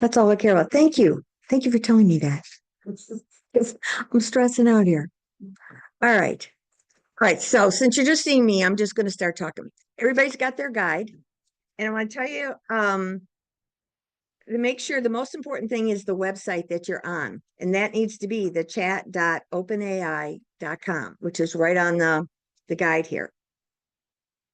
That's all I care about. Thank you. Thank you for telling me that. 'Cause I'm stressing out here. All right. All right. So since you're just seeing me, I'm just going to start talking. Everybody's got their guide. And I want to tell you, to make sure the most important thing is the website that you're on. And that needs to be the chat.openai.com, which is right on the guide here.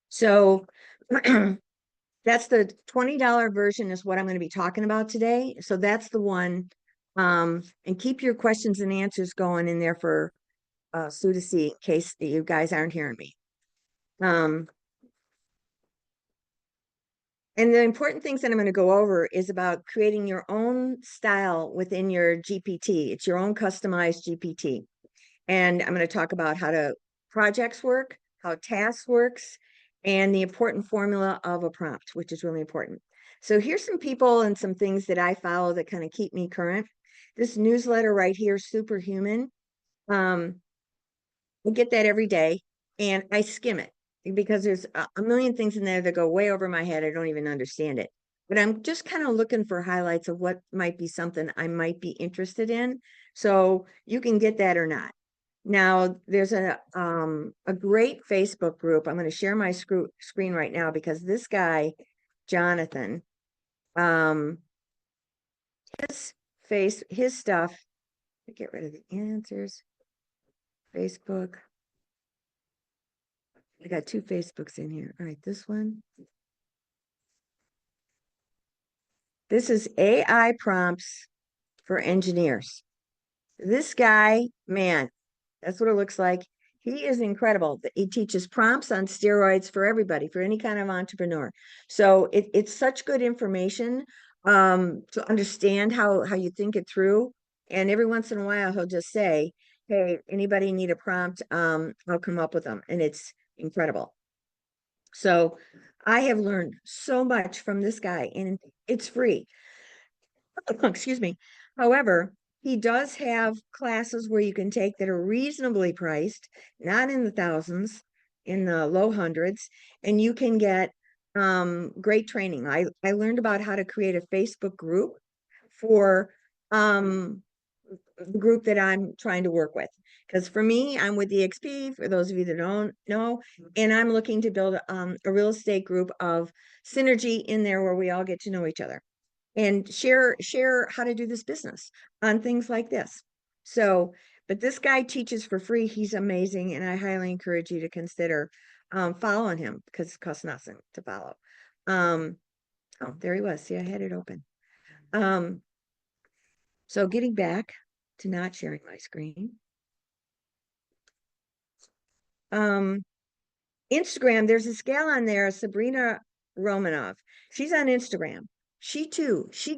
So that's the $20 version is what I'm going to be talking about today. So that's the one. And keep your questions and answers going in there for Sue to see in case you guys aren't hearing me. And the important things that I'm going to go over is about creating your own style within your GPT. It's your own customized GPT. And I'm going to talk about how projects work, how tasks works, and the important formula of a prompt, which is really important. So here's some people and some things that I follow that kind of keep me current. This newsletter right here, Superhuman. I get that every day and I skim it because there's a million things in there that go way over my head. I don't even understand it. But I'm just kind of looking for highlights of what might be something I might be interested in. So you can get that or not. Now, there's a great Facebook group. I'm going to share my screen right now because this guy, Jonathan, um, his stuff, get rid of the answers, Facebook. I got two Facebooks in here. All right, this one. This is AI prompts for engineers. This guy, man, that's what it looks like. He is incredible. He teaches prompts on steroids for everybody, for any kind of entrepreneur. So it's such good information to understand how you think it through. And every once in a while, he'll just say, hey, anybody need a prompt? I'll come up with them. And it's incredible. So I have learned so much from this guy, and it's free. Excuse me. However, he does have classes where you can take that are reasonably priced, not in the thousands, in the low hundreds, and you can get great training. I learned about how to create a Facebook group for the group that I'm trying to work with. Because for me, I'm with EXP, for those of you that don't know, and I'm looking to build a real estate group of synergy in there where we all get to know each other and share how to do this business on things like this. So, but this guy teaches for free. He's amazing, and I highly encourage you to consider following him because it costs nothing to follow. Oh, there he was. See, I had it open. So getting back to not sharing my screen. Instagram, there's a gal on there, Sabrina Romanov. She's on Instagram. She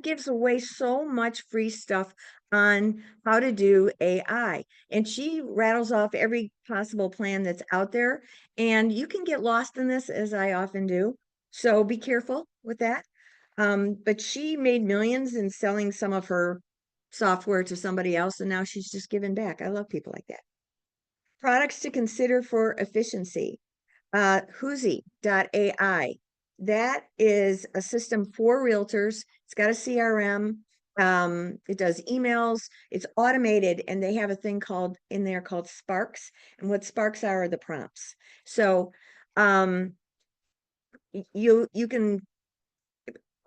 gives away so much free stuff on how to do AI. And she rattles off every possible plan that's out there. And you can get lost in this, as I often do. So be careful with that. But she made millions in selling some of her software to somebody else, and now she's just giving back. I love people like that. Products to consider for efficiency. Hoozy.ai. That is a system for realtors. It's got a CRM. It does emails. It's automated, and they have a thing called in there called Sparks. And what Sparks are the prompts. So you can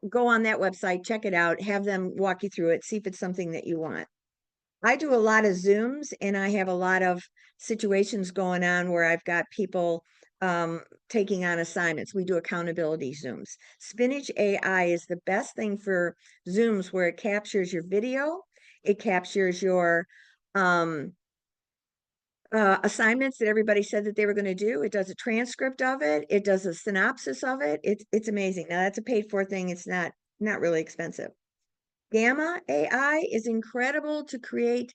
go on that website, check it out, have them walk you through it, see if it's something that you want. I do a lot of Zooms, and I have a lot of situations going on where I've got people taking on assignments. We do accountability Zooms. Spinach AI is the best thing for Zooms where it captures your video, it captures your assignments that everybody said that they were going to do. It does a transcript of it. It does a synopsis of it. It's amazing. Now that's a paid for thing. It's not really expensive. Gamma AI is incredible to create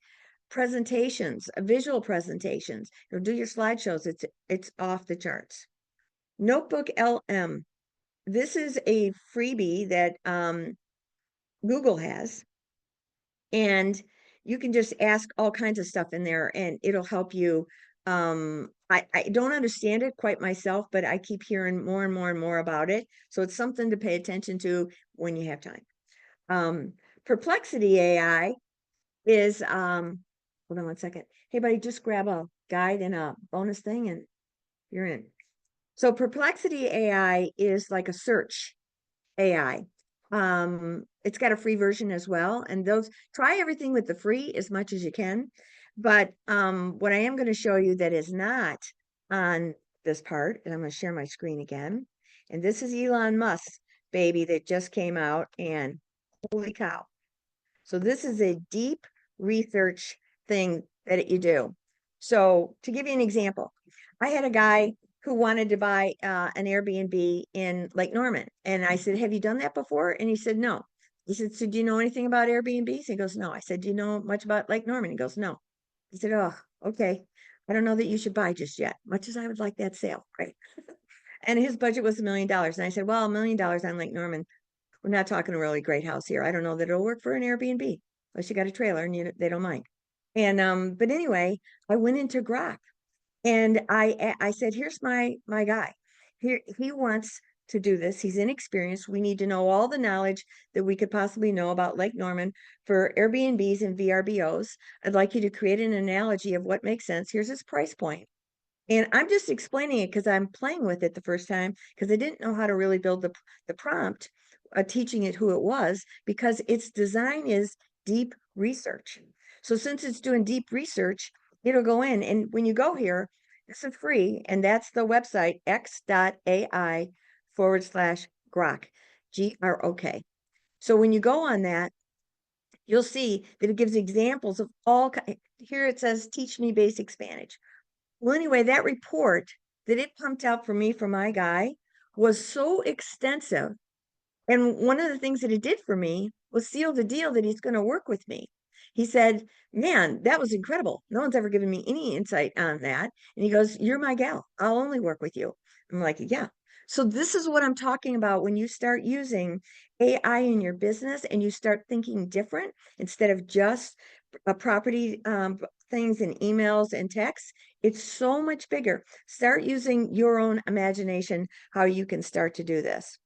presentations, visual presentations, or do your slideshows. It's off the charts. Notebook LM. This is a freebie that Google has, and you can just ask all kinds of stuff in there, and it'll help you. I don't understand it quite myself, but I keep hearing more and more and more about it. So it's something to pay attention to when you have time. Perplexity AI is, hold on one second. Hey, buddy, just grab a guide and a bonus thing and you're in. So Perplexity AI is like a search AI. It's got a free version as well. And those, try everything with the free as much as you can. But what I am going to show you that is not on this part, and I'm going to share my screen again. And this is Elon Musk's baby that just came out, and holy cow. So this is a deep research thing that you do. So to give you an example, I had a guy who wanted to buy an Airbnb in Lake Norman. And I said, have you done that before? And he said, no. He said, so do you know anything about Airbnbs? He goes, no. I said, do you know much about Lake Norman? He goes, no. He said, oh, okay. I don't know that you should buy just yet, much as I would like that sale, right? And his budget was $1 million. And I said, well, $1 million on Lake Norman, we're not talking a really great house here. I don't know that it'll work for an Airbnb unless you got a trailer and they don't mind. And but anyway, I went into Grok and I said, here's my guy. Here he wants to do this. He's inexperienced. We need to know all the knowledge that we could possibly know about Lake Norman for Airbnbs and VRBOs. I'd like you to create an analogy of what makes sense. Here's his price point. And I'm just explaining it because I'm playing with it the first time because I didn't know how to really build the prompt, teaching it who it was, because its design is deep research. So since it's doing deep research, it'll go in. And when you go here, this is free. And that's the website x.ai/Grok, Grok. So when you go on that, you'll see that it gives examples of all. Here it says, teach me basic Spanish. Well, anyway, that report that it pumped out for me for my guy was so extensive. And one of the things that it did for me was seal the deal that he's going to work with me. He said, man, that was incredible. No one's ever given me any insight on that. And he goes, you're my gal. I'll only work with you. I'm like, yeah. So this is what I'm talking about when you start using AI in your business and you start thinking different instead of just a property things and emails and texts. It's so much bigger. Start using your own imagination, how you can start to do this.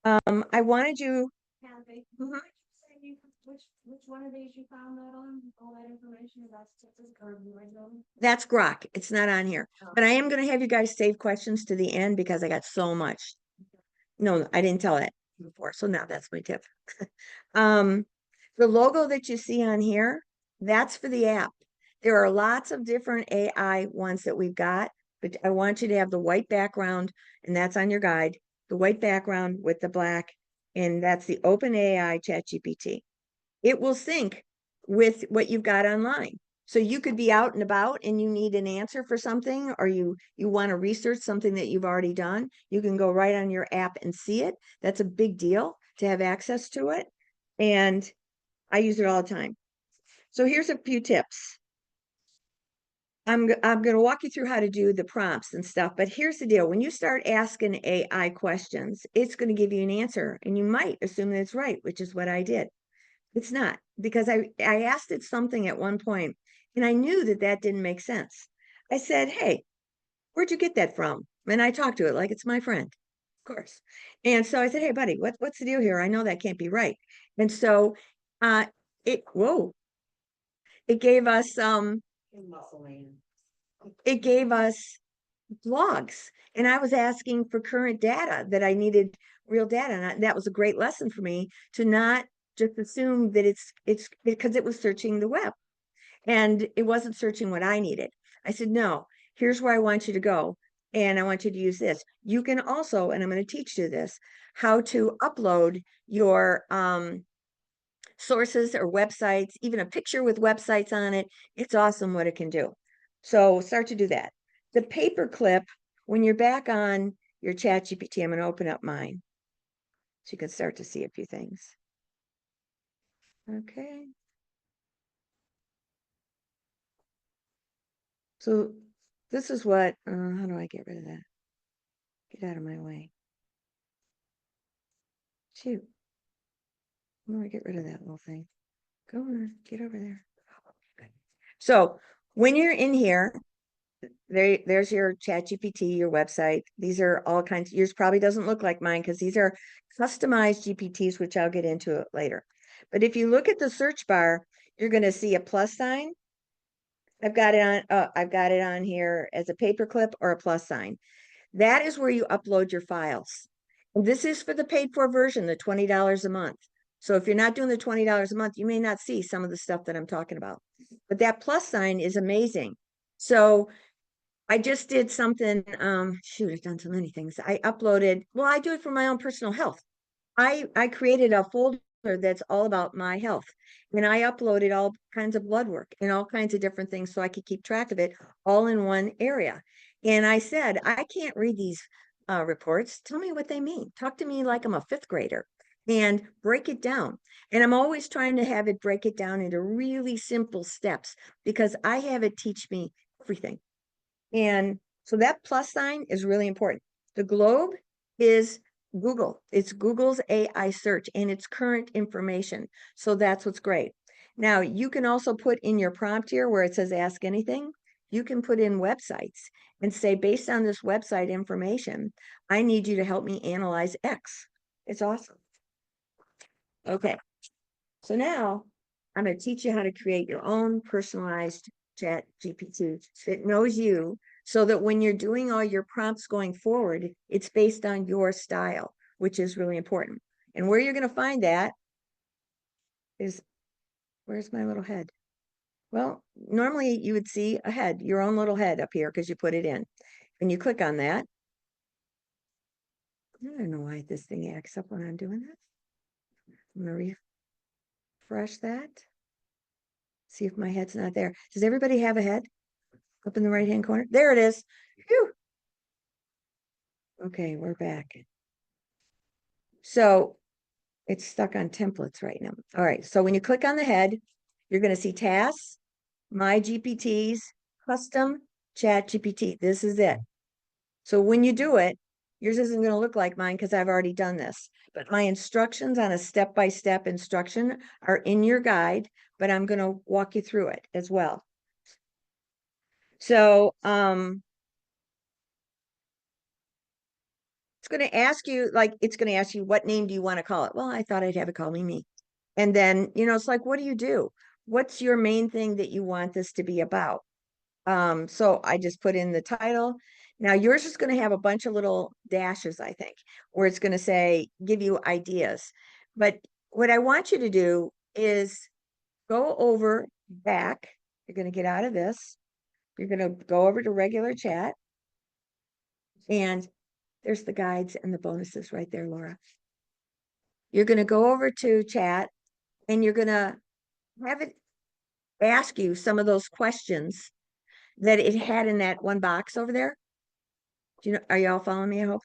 I wanted you. Kathy, Mhm. say you, which one of these you found that on, all that information about Texas or Arizona? That's Grok. It's not on here, but I am going to have you guys save questions to the end because I got so much. No, I didn't tell that before. So now that's my tip. Um, the logo that you see on here, that's for the app. There are lots of different AI ones that we've got, but I want you to have the white background, and that's on your guide, the white background with the black, and that's the OpenAI ChatGPT. It will sync with what you've got online. So you could be out and about and you need an answer for something, or you want to research something that you've already done. You can go right on your app and see it. That's a big deal to have access to it. And I use it all the time. So here's a few tips. I'm going to walk you through how to do the prompts and stuff, but here's the deal. When you start asking AI questions, it's going to give you an answer and you might assume that it's right, which is what I did. It's not, because I asked it something at one point and I knew that that didn't make sense. I said, hey, where'd you get that from? And I talked to it like it's my friend, of course. And so I said, hey, buddy, what's the deal here? I know that can't be right. And so uh, whoa, it gave us, it gave us blogs. And I was asking for current data that I needed real data. And that was a great lesson for me to not just assume that it's because it was searching the web and it wasn't searching what I needed. I said, no, here's where I want you to go. And I want you to use this. You can also, and I'm going to teach you this, how to upload your sources or websites, even a picture with websites on it. It's awesome what it can do. So start to do that. The paperclip, when you're back on your ChatGPT, I'm going to open up mine so you can start to see a few things. Okay. So this is what, how do I get rid of that? Get out of my way. Shoot. How do I get rid of that little thing? Go on, get over there. So when you're in here, there's your ChatGPT, your website. These are all kinds. Yours probably doesn't look like mine because these are customized GPTs, which I'll get into it later. But if you look at the search bar, you're going to see a plus sign. I've got it on here as a paperclip or a plus sign. That is where you upload your files. And this is for the paid for version, the $20 a month. So if you're not doing the $20 a month, you may not see some of the stuff that I'm talking about. But that plus sign is amazing. So I just did something, shoot, I've done so many things. I uploaded, well, I do it for my own personal health. I created a folder that's all about my health. And I uploaded all kinds of blood work and all kinds of different things so I could keep track of it all in one area. And I said, I can't read these reports. Tell me what they mean. Talk to me like I'm a fifth grader and break it down. And I'm always trying to have it break it down into really simple steps because I have it teach me everything. And so that plus sign is really important. The globe is Google. It's Google's AI search and it's current information. So that's what's great. Now you can also put in your prompt here where it says ask anything. You can put in websites and say, based on this website information, I need you to help me analyze X. It's awesome. Okay. So now I'm going to teach you how to create your own personalized chat GPT that knows you so that when you're doing all your prompts going forward, it's based on your style, which is really important. And where you're going to find that is, where's my little head? Well, normally you would see a head, your own little head up here because you put it in. And you click on that. I don't know why this thing acts up when I'm doing this. I'm going to refresh that. See if my head's not there. Does everybody have a head up in the right-hand corner? There it is. Phew. Okay, we're back. So it's stuck on templates right now. All right, so when you click on the head, you're going to see tasks, my GPTs, custom chat GPT. This is it. So when you do it, yours isn't going to look like mine because I've already done this. But my instructions on a step-by-step instruction are in your guide, but I'm going to walk you through it as well. So it's going to ask you, like, it's going to ask you, what name do you want to call it? Well, I thought I'd have it call me Mimi. And then, it's like, what do you do? What's your main thing that you want this to be about? So I just put in the title. Now yours is going to have a bunch of little dashes, I think, where it's going to say, give you ideas. But what I want you to do is go over back. You're going to get out of this. You're going to go over to regular chat. And there's the guides and the bonuses right there, Laura. You're going to go over to chat and you're going to have it ask you some of those questions that it had in that one box over there. Are y'all following me? I hope.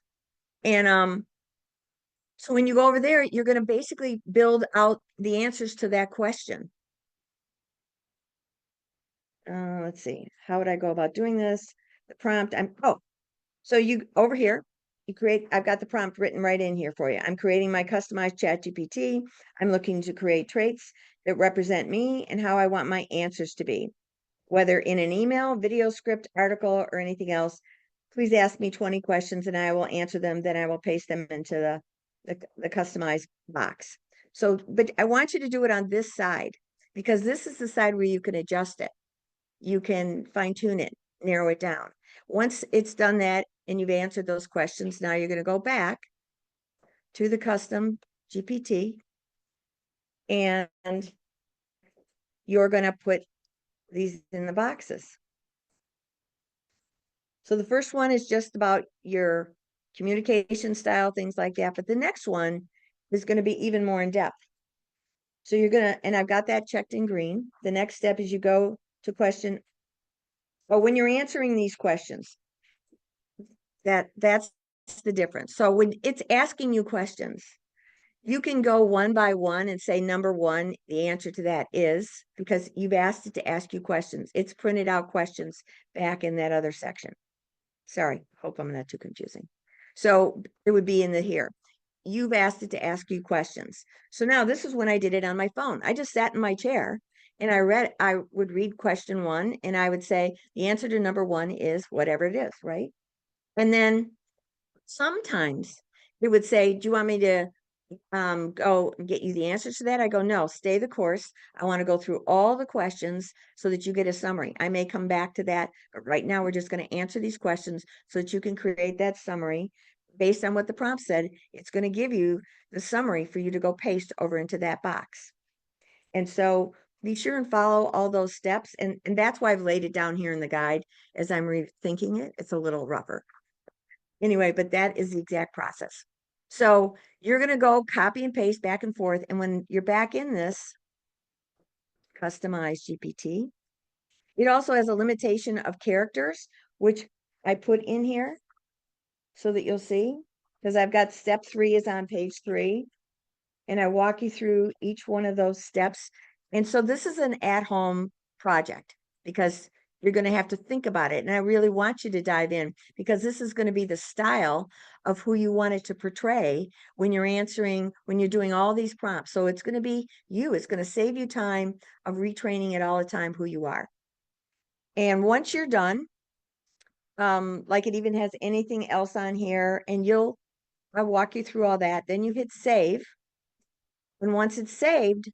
And so when you go over there, you're going to basically build out the answers to that question. Let's see. How would I go about doing this? The prompt. So you over here, I've got the prompt written right in here for you. I'm creating my customized chat GPT. I'm looking to create traits that represent me and how I want my answers to be, whether in an email, video script, article, or anything else. Please ask me 20 questions and I will answer them. Then I will paste them into the customized box. So, but I want you to do it on this side because this is the side where you can adjust it. You can fine tune it, narrow it down. Once it's done that and you've answered those questions, now you're going to go back to the custom GPT and you're going to put these in the boxes. So the first one is just about your communication style, things like that. But the next one is going to be even more in depth. So you're going to, and I've got that checked in green. The next step is you go to question, or when you're answering these questions, that's the difference. So when it's asking you questions, you can go one by one and say, number one, the answer to that is, because you've asked it to ask you questions. It's printed out questions back in that other section. Sorry, hope I'm not too confusing. So it would be in the here. You've asked it to ask you questions. So now this is when I did it on my phone. I just sat in my chair and I would read question one and I would say, the answer to number one is whatever it is, right? And then sometimes it would say, do you want me to go and get you the answers to that? I go, no, stay the course. I want to go through all the questions so that you get a summary. I may come back to that, but right now we're just going to answer these questions so that you can create that summary based on what the prompt said. It's going to give you the summary for you to go paste over into that box. And so be sure and follow all those steps. And that's why I've laid it down here in the guide as I'm rethinking it. It's a little rougher. Anyway, but that is the exact process. So you're going to go copy and paste back and forth. And when you're back in this customized GPT, it also has a limitation of characters, which I put in here so that you'll see, because I've got step 3 is on page 3. And I walk you through each one of those steps. And so this is an at-home project because you're going to have to think about it. And I really want you to dive in because this is going to be the style of who you want it to portray when you're answering, when you're doing all these prompts. So it's going to be you. It's going to save you time of retraining it all the time who you are. And once you're done, like it even has anything else on here, and I'll walk you through all that. Then you hit save. And once it's saved,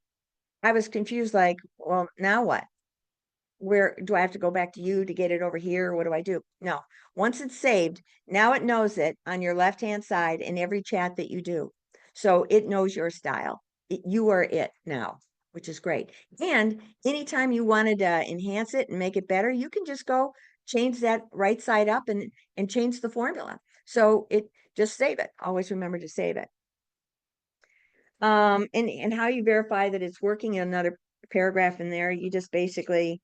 I was confused, like, well, now what? Where do I have to go back to you to get it over here? Or what do I do? No, once it's saved, now it knows it on your left-hand side in every chat that you do. So it knows your style. You are it now, which is great. And anytime you wanted to enhance it and make it better, you can just go change that right side up and change the formula. So just save it. Always remember to save it. And how you verify that it's working, another paragraph in there, you just basically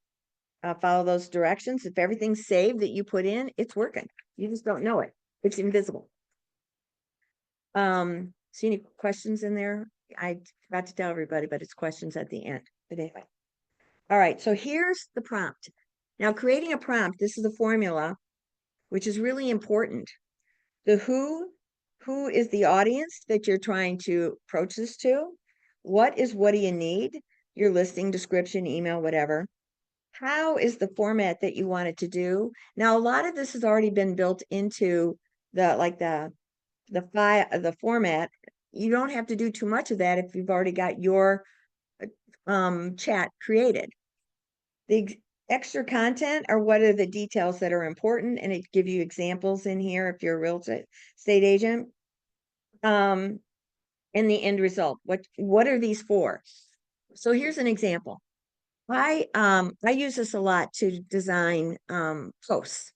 follow those directions. If everything's saved that you put in, it's working. You just don't know it. It's invisible. See any questions in there? I forgot to tell everybody, but it's questions at the end. But anyway. All right, so here's the prompt. Now, creating a prompt, this is a formula, which is really important. The who is the audience that you're trying to approach this to? What do you need? Your listing, description, email, whatever. How is the format that you want it to do? Now, a lot of this has already been built into the file, the format. You don't have to do too much of that if you've already got your chat created. The extra content are what are the details that are important, and it give you examples in here if you're a real estate agent. And the end result. What are these for? So here's an example. I use this a lot to design posts,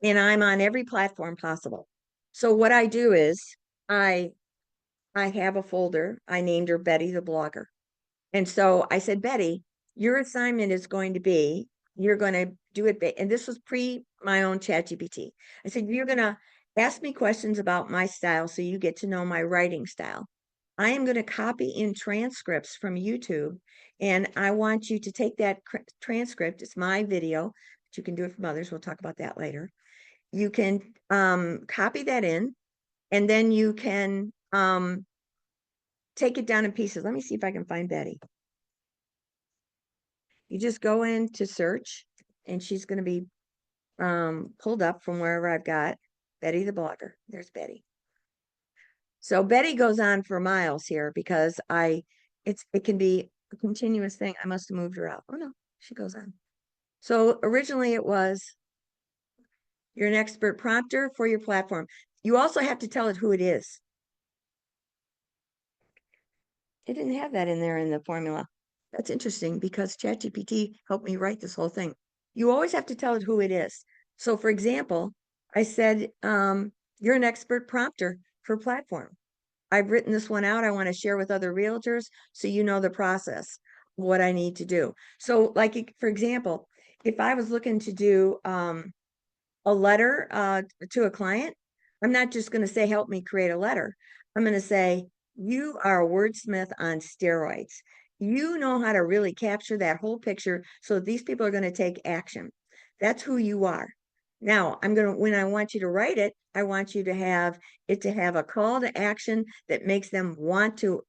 and I'm on every platform possible. So what I do is I have a folder. I named her Betty the blogger. And so I said, Betty, your assignment is going to be, you're going to do it. And this was pre my own ChatGPT. I said, you're going to ask me questions about my style so you get to know my writing style. I am going to copy in transcripts from YouTube, and I want you to take that transcript. It's my video, but you can do it from others. We'll talk about that later. You can copy that in, and then you can take it down in pieces. Let me see if I can find Betty. You just go into search, and she's going to be pulled up from wherever I've got Betty the blogger. There's Betty. So Betty goes on for miles here because it can be a continuous thing. I must have moved her out. Oh no, she goes on. So originally it was, you're an expert prompter for your platform. You also have to tell it who it is. It didn't have that in there in the formula. That's interesting because ChatGPT helped me write this whole thing. You always have to tell it who it is. So for example, I said, you're an expert prompter for platform. I've written this one out. I want to share with other realtors so you know the process, what I need to do. So like, for example, if I was looking to do a letter to a client, I'm not just going to say, help me create a letter. I'm going to say, you are a wordsmith on steroids. You know how to really capture that whole picture so these people are going to take action. That's who you are. Now, when I want you to write it, I want you to have a call to action that makes them want to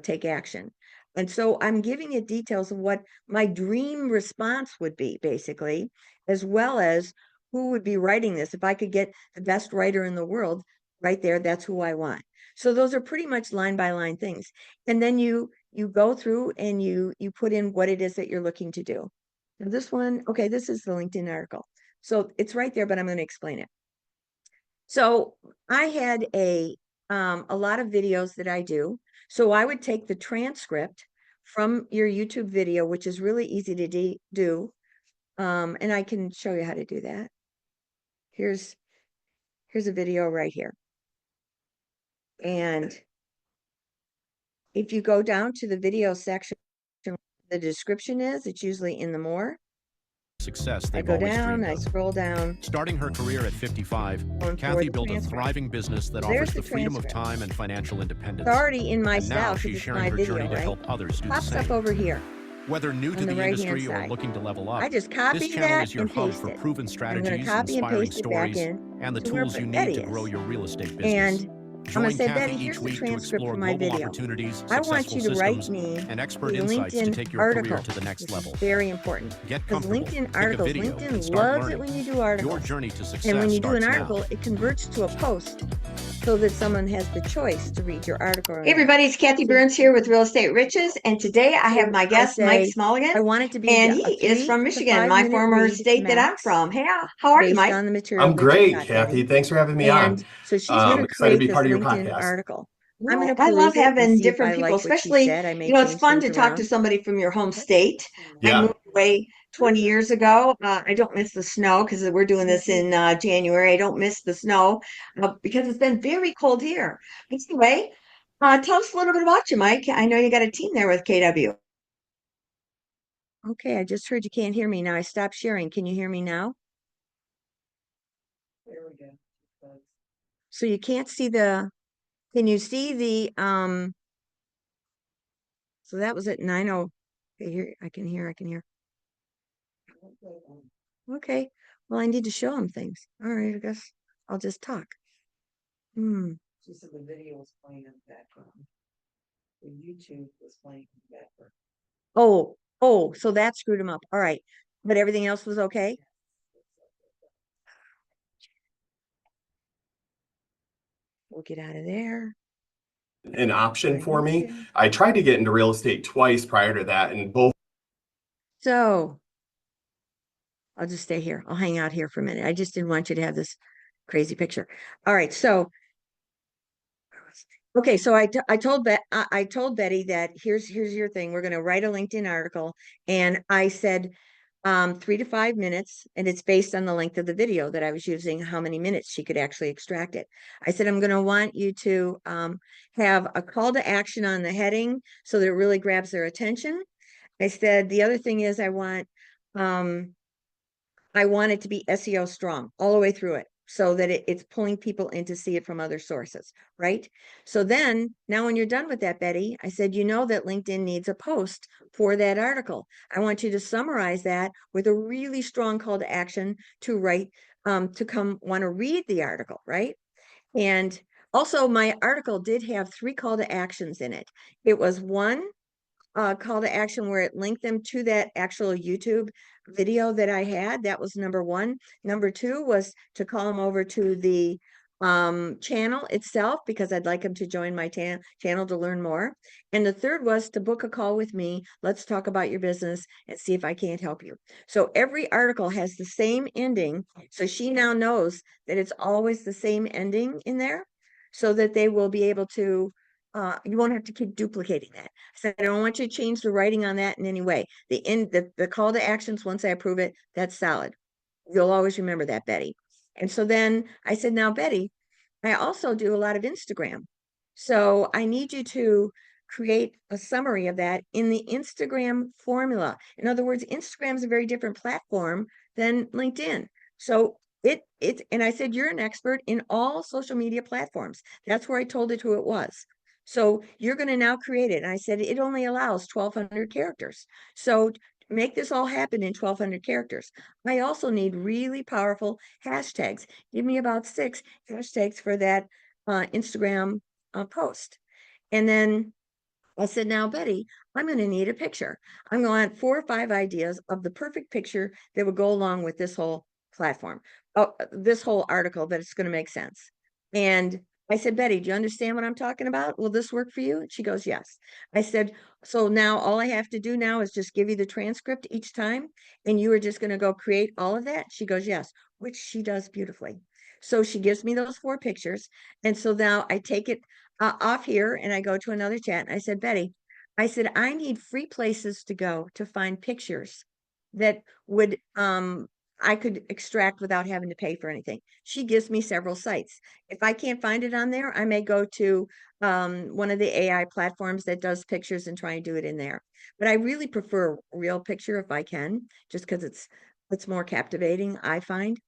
take action. And so I'm giving it details of what my dream response would be, basically, as well as who would be writing this. If I could get the best writer in the world right there, that's who I want. So those are pretty much line by line things. And then you go through and you put in what it is that you're looking to do. Now this one, okay, this is the LinkedIn article. So it's right there, but I'm going to explain it. So I had a lot of videos that I do. So I would take the transcript from your YouTube video, which is really easy to do. And I can show you how to do that. Here's a video right here. And if you go down to the video section, the description is, it's usually in the more. Success I they've go always down, dreamed I of. scroll down. Starting her career at 55, Going for Kathy the built a transcript. thriving business that There's offers the the freedom of transcript. time and financial independence. It's already in my And now style because she's it's sharing my her video, journey to right? help others do the Pops up same. over here Whether new to on the the right-hand industry or side. looking to level up, I just this copy channel that is your and hub paste for it. proven I'm going to strategies, copy and inspiring paste it back stories, in and the to where tools you need Betty to grow is. your real estate business. And I'm going Join to say, Kathy Betty, each here's the week to transcript explore for my global video. opportunities, I want successful you to write systems, me and expert a insights to LinkedIn take your article. career to the next This level. is very important Get because comfortable, LinkedIn pick a articles, video, and LinkedIn start loves learning. it when you do Your articles. journey to success And when you do an starts article, now. it converts to a post so that someone has the choice to read your article. Hey everybody, it's Kathy Burns here with Real Estate Riches, and today I have my guest Mike I Smulligan, want it to be and a he is 3 from to Michigan, 5 my minute former read state that I'm max, from. Hey, how are you, based Mike? on the material I'm that you've great, got, Kathy. Betty. Thanks for having me on. And so she's going to Excited to create be this part of your LinkedIn podcast. article. I'm Well, going to I love peruse it and having see if I different people, like what she especially, said. I may it's change fun things to talk to around. somebody from your home state. I Yeah. moved away 20 years ago. I don't miss the snow because we're doing this in January. I don't miss the snow because it's been very cold here. But anyway, tell us a little bit about you, Mike. I know you got a team there with KW. Okay, I just heard you can't hear me now. I stopped sharing. Can you hear me now? There we go. So you can't see the, can you see the, so that was at 9:00. Okay, here, I can hear. Okay, well, I need to show them things. All right, I guess I'll just talk. She said the video was playing in the background. The YouTube was playing in the background. Oh, so that screwed him up. All right, but everything else was okay? We'll get out of there. An option for me. I tried to get into real estate twice prior to that, and both. So I'll just stay here. I'll hang out here for a minute. I just didn't want you to have this crazy picture. All right, so okay, so I told Betty that here's your thing. We're going to write a LinkedIn article, and I said 3 to 5 minutes, and it's based on the length of the video that I was using, how many minutes she could actually extract it. I said, I'm going to want you to have a call to action on the heading so that it really grabs their attention. I said, the other thing is I want it to be SEO strong all the way through it so that it's pulling people in to see it from other sources, right? So then, now when you're done with that, Betty, I said, you know that LinkedIn needs a post for that article. I want you to summarize that with a really strong call to action to write, to come want to read the article, right? And also my article did have 3 call to actions in it. It was one, call to action where it linked them to that actual YouTube video that I had. That was number 1. Number 2 was to call them over to the channel itself because I'd like them to join my channel to learn more. And the third was to book a call with me. Let's talk about your business and see if I can't help you. So every article has the same ending. So she now knows that it's always the same ending in there so that they will be able to you won't have to keep duplicating that. I said, I don't want you to change the writing on that in any way. The call to actions, once I approve it, that's solid. You'll always remember that, Betty. And so then I said, now, Betty, I also do a lot of Instagram. So I need you to create a summary of that in the Instagram formula. In other words, Instagram is a very different platform than LinkedIn. So and I said, you're an expert in all social media platforms. That's where I told it who it was. So you're going to now create it. And I said, it only allows 1,200 characters. So make this all happen in 1,200 characters. I also need really powerful hashtags. Give me about 6 hashtags for that Instagram post. And then I said, now, Betty, I'm going to need a picture. I'm going to want 4 or 5 ideas of the perfect picture that would go along with this whole platform, this whole article, that it's going to make sense. And I said, Betty, do you understand what I'm talking about? Will this work for you? And she goes, yes. I said, so now all I have to do now is just give you the transcript each time, and you are just going to go create all of that. She goes, yes, which she does beautifully. So she gives me those 4 pictures. And so now I take it off here and I go to another chat. And I said, Betty, I said, I need free places to go to find pictures that would I could extract without having to pay for anything. She gives me several sites. If I can't find it on there, I may go to one of the AI platforms that does pictures and try and do it in there. But I really prefer a real picture if I can, just because it's more captivating, I find.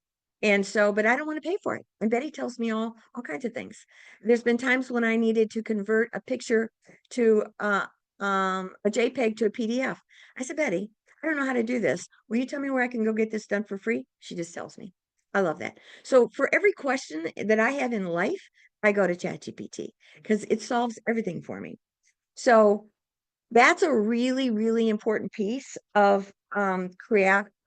And so, but I don't want to pay for it. And Betty tells me all kinds of things. There's been times when I needed to convert a picture to a JPEG to a PDF. I said, Betty, I don't know how to do this. Will you tell me where I can go get this done for free? She just tells me. I love that. So for every question that I have in life, I go to ChatGPT because it solves everything for me. So that's a really, really important piece of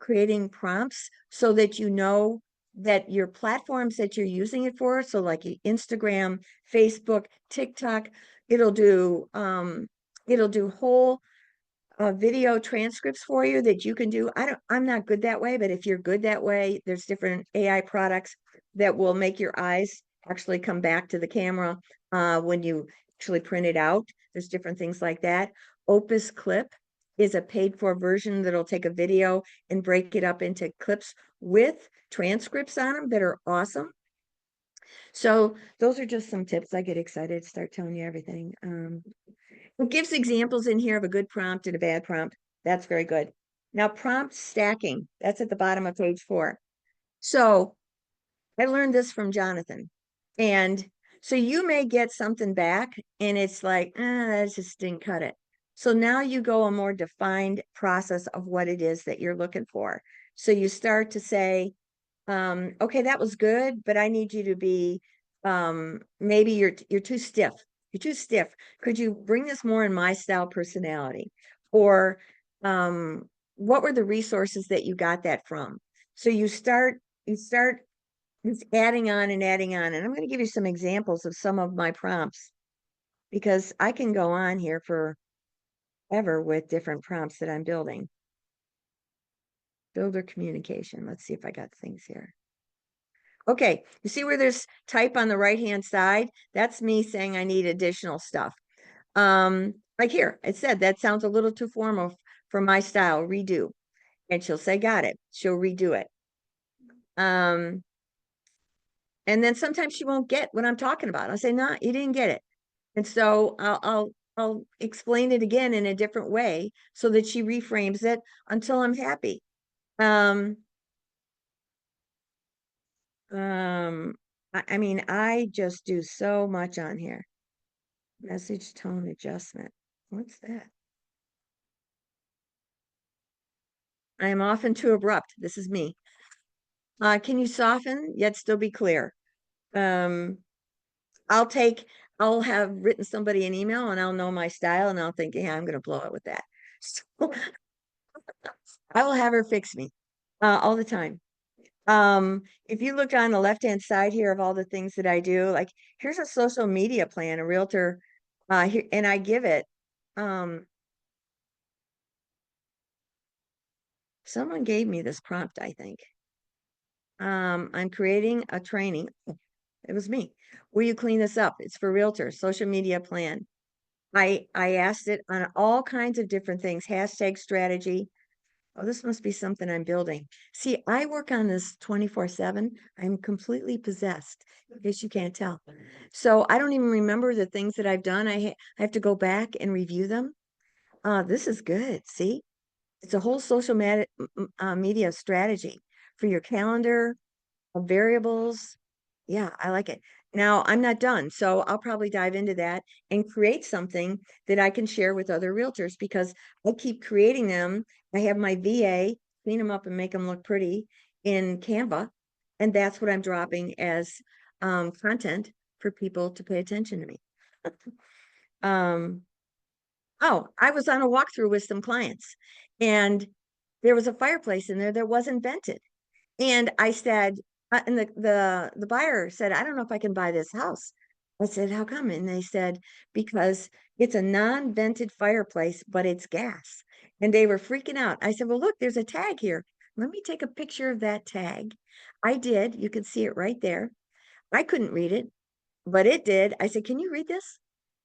creating prompts so that you know that your platforms that you're using it for, so like Instagram, Facebook, TikTok, it'll do whole video transcripts for you that you can do. I'm not good that way, but if you're good that way, there's different AI products that will make your eyes actually come back to the camera when you actually print it out. There's different things like that. Opus Clip is a paid for version that'll take a video and break it up into clips with transcripts on them that are awesome. So those are just some tips. I get excited to start telling you everything. It gives examples in here of a good prompt and a bad prompt. That's very good. Now, prompt stacking, that's at the bottom of page 4. So I learned this from Jonathan. And so you may get something back and it's like, that just didn't cut it. So now you go a more defined process of what it is that you're looking for. So you start to say, okay, that was good, but I need you to be, maybe you're too stiff. You're too stiff. Could you bring this more in my style personality? Or, what were the resources that you got that from? So you start just adding on and adding on. And I'm going to give you some examples of some of my prompts because I can go on here forever with different prompts that I'm building. Builder communication. Let's see if I got things here. Okay, you see where there's type on the right-hand side? That's me saying I need additional stuff. Like here, it said that sounds a little too formal for my style, redo. And she'll say, got it. She'll redo it. And then sometimes she won't get what I'm talking about. I'll say, no, you didn't get it. And so I'll explain it again in a different way so that she reframes it until I'm happy. I mean, I just do so much on here. Message tone adjustment. What's that? I am often too abrupt. This is me. Can you soften yet still be clear? Um, I'll have written somebody an email and I'll know my style and I'll think, yeah, I'm going to blow it with that. So I will have her fix me all the time. If you look on the left-hand side here of all the things that I do, like here's a social media plan, a realtor, here, and I give it, someone gave me this prompt, I think. I'm creating a training. It was me. Will you clean this up? It's for realtors, social media plan. I asked it on all kinds of different things, hashtag strategy. Oh, this must be something I'm building. See, I work on this 24/7. I'm completely possessed, in case you can't tell. So I don't even remember the things that I've done. I have to go back and review them. This is good. See, it's a whole social media strategy for your calendar, variables. Yeah, I like it. Now I'm not done, so I'll probably dive into that and create something that I can share with other realtors because I keep creating them. I have my VA clean them up and make them look pretty in Canva, and that's what I'm dropping as content for people to pay attention to me. Oh, I was on a walkthrough with some clients, and there was a fireplace in there that wasn't vented. And I said, and the buyer said, I don't know if I can buy this house. I said, how come? And they said, because it's a non-vented fireplace, but it's gas. And they were freaking out. I said, well, look, there's a tag here. Let me take a picture of that tag. I did. You can see it right there. I couldn't read it, but it did. I said, can you read this?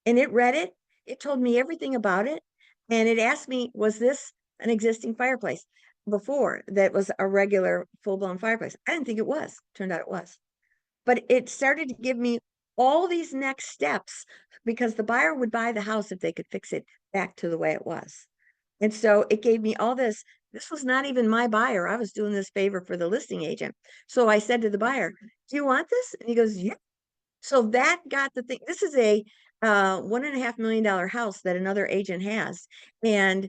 And it read it. It told me everything about it. And it asked me, was this an existing fireplace before that was a regular full-blown fireplace? I didn't think it was. Turned out it was. But it started to give me all these next steps because the buyer would buy the house if they could fix it back to the way it was. And so it gave me all this. This was not even my buyer. I was doing this favor for the listing agent. So I said to the buyer, do you want this? And he goes, yeah. So that got the thing. This is a $1.5 million house that another agent has. And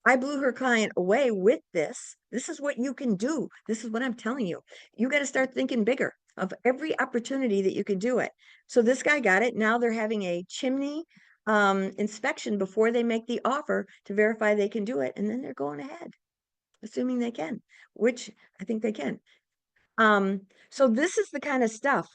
I blew her client away with this. This is what you can do. This is what I'm telling you. You got to start thinking bigger of every opportunity that you can do it. So this guy got it. Now they're having a chimney inspection before they make the offer to verify they can do it. And then they're going ahead, assuming they can, which I think they can. So this is the kind of stuff.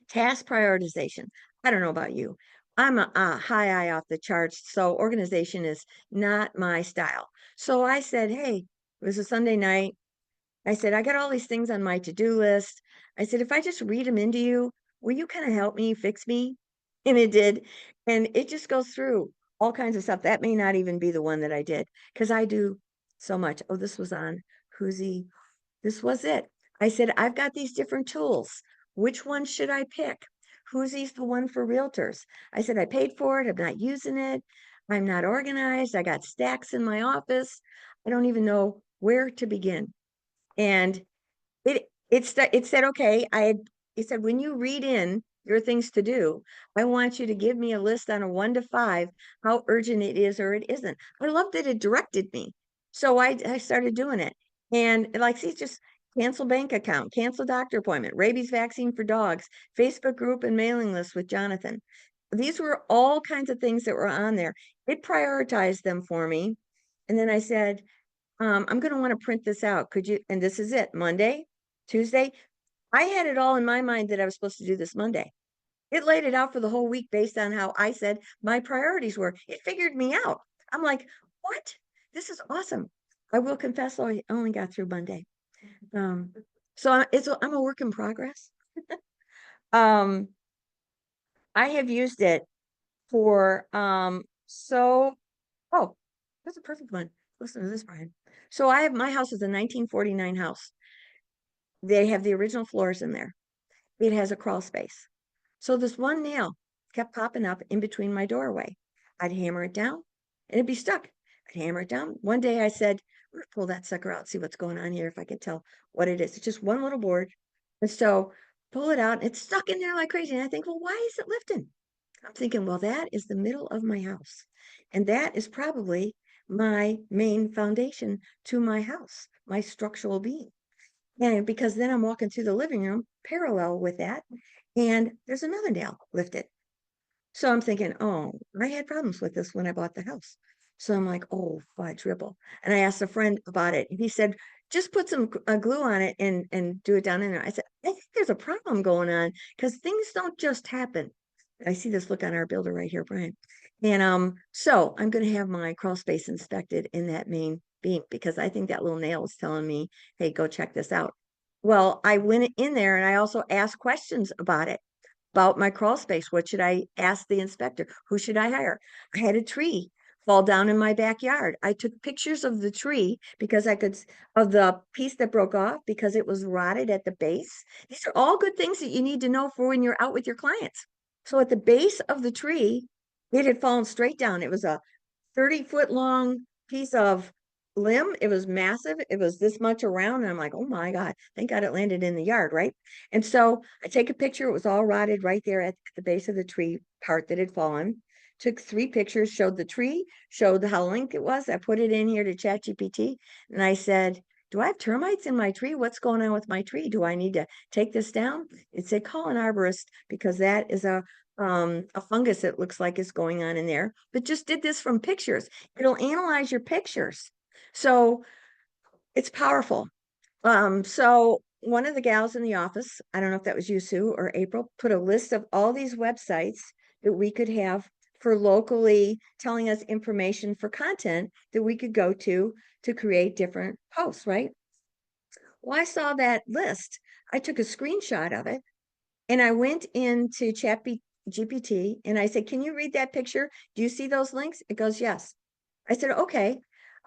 Task prioritization. I don't know about you. I'm a high eye off the charts, so organization is not my style. So I said, hey, it was a Sunday night. I said, I got all these things on my to-do list. I said, if I just read them into you, will you kind of help me fix me? And it did. And it just goes through all kinds of stuff. That may not even be the one that I did because I do so much. Oh, this was on Who's. This was it. I said, I've got these different tools. Which one should I pick? Who's the one for realtors? I said, I paid for it. I'm not using it. I'm not organized. I got stacks in my office. I don't even know where to begin. And it said, okay, it said, when you read in your things to do, I want you to give me a list on a 1 to 5, how urgent it is or it isn't. I love that it directed me. So I started doing it. And like, see, just cancel bank account, cancel doctor appointment, rabies vaccine for dogs, Facebook group and mailing list with Jonathan. These were all kinds of things that were on there. It prioritized them for me. And then I said, I'm going to want to print this out. Could you? And this is it. Monday, Tuesday. I had it all in my mind that I was supposed to do this Monday. It laid it out for the whole week based on how I said my priorities were. It figured me out. I'm like, what? This is awesome. I will confess, I only got through Monday. Um, so I'm a work in progress. Um, I have used it for oh, that's a perfect one. Listen to this, Brian. So my house is a 1949 house. They have the original floors in there. It has a crawl space. So this one nail kept popping up in between my doorway. I'd hammer it down and it'd be stuck. I'd hammer it down. One day I said, I'm gonna pull that sucker out, see what's going on here, if I can tell what it is. It's just one little board. And so pull it out, and it's stuck in there like crazy. And I think, well, why is it lifting? I'm thinking, well, that is the middle of my house. And that is probably my main foundation to my house, my structural being. And because then I'm walking through the living room parallel with that, and there's another nail lifted. So I'm thinking, oh, I had problems with this when I bought the house. So I'm like, oh, fudge ripple. And I asked a friend about it. And he said, just put some glue on it and do it down in there. I said, I think there's a problem going on because things don't just happen. I see this look on our builder right here, Brian. And so I'm going to have my crawl space inspected in that main beam because I think that little nail is telling me, hey, go check this out. Well, I went in there and I also asked questions about it, about my crawl space. What should I ask the inspector? Who should I hire? I had a tree fall down in my backyard. I took pictures of the tree because of the piece that broke off because it was rotted at the base. These are all good things that you need to know for when you're out with your clients. So at the base of the tree, it had fallen straight down. It was a 30-foot long piece of limb. It was massive. It was this much around. And I'm like, oh my God, thank God it landed in the yard, right? And so I take a picture. It was all rotted right there at the base of the tree part that had fallen. Took 3 pictures, showed the tree, showed how length it was. I put it in here to ChatGPT. And I said, do I have termites in my tree? What's going on with my tree? Do I need to take this down? It said, call an arborist because that is a fungus it looks like is going on in there, but just did this from pictures. It'll analyze your pictures. So it's powerful. So one of the gals in the office, I don't know if that was you, Sue, or April, put a list of all these websites that we could have for locally telling us information for content that we could go to create different posts, right? Well, I saw that list. I took a screenshot of it and I went into GPT and I said, can you read that picture? Do you see those links? It goes, yes. I said, okay,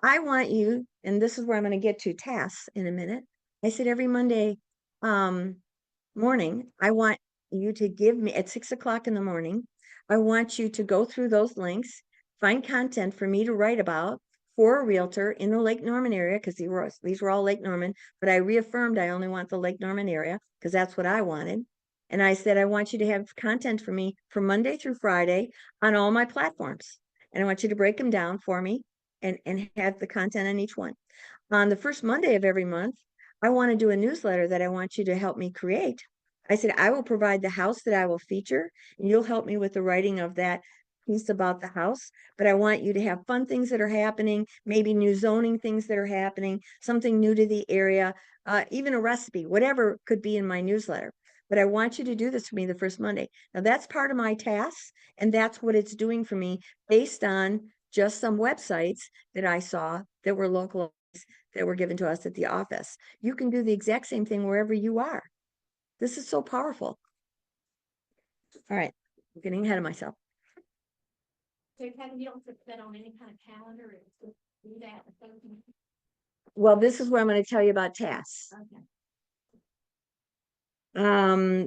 I want you, and this is where I'm going to get to tasks in a minute. I said, every Monday morning, I want you to give me at 6 o'clock in the morning, I want you to go through those links, find content for me to write about for a realtor in the Lake Norman area, because these were all Lake Norman, but I reaffirmed I only want the Lake Norman area because that's what I wanted. And I said, I want you to have content for me from Monday through Friday on all my platforms. And I want you to break them down for me and have the content on each one. On the first Monday of every month, I want to do a newsletter that I want you to help me create. I said, I will provide the house that I will feature, and you'll help me with the writing of that piece about the house. But I want you to have fun things that are happening, maybe new zoning things that are happening, something new to the area, even a recipe, whatever could be in my newsletter. But I want you to do this for me the first Monday. Now, that's part of my tasks, and that's what it's doing for me based on just some websites that I saw that were local, that were given to us at the office. You can do the exact same thing wherever you are. This is so powerful. All right, I'm getting ahead of myself. So you don't put that on any kind of calendar or just do that? Well, this is where I'm going to tell you about tasks. Okay.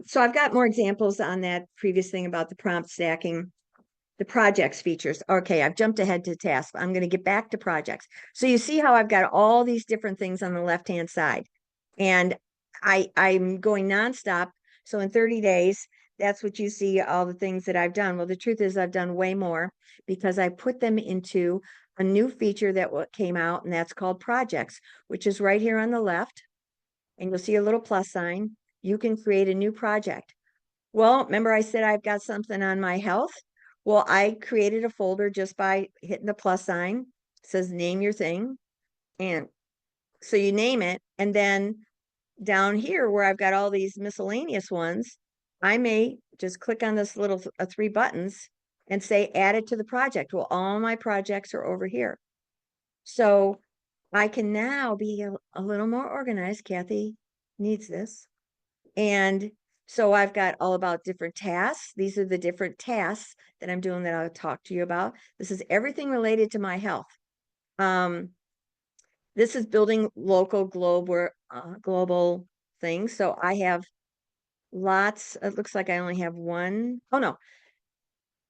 So I've got more examples on that previous thing about the prompt stacking, the projects features. Okay, I've jumped ahead to tasks. I'm going to get back to projects. So you see how I've got all these different things on the left-hand side, and I'm going nonstop. So in 30 days, that's what you see, all the things that I've done. Well, the truth is I've done way more because I put them into a new feature that came out, and that's called projects, which is right here on the left. And you'll see a little plus sign. You can create a new project. Well, remember I said I've got something on my health? Well, I created a folder just by hitting the plus sign. It says name your thing. And so you name it. And then down here where I've got all these miscellaneous ones, I may just click on this little 3 buttons and say add it to the project. Well, all my projects are over here. So I can now be a little more organized. Kathy needs this. And so I've got all about different tasks. These are the different tasks that I'm doing that I'll talk to you about. This is everything related to my health. This is building local global things. So I have lots. It looks like I only have one. Oh no,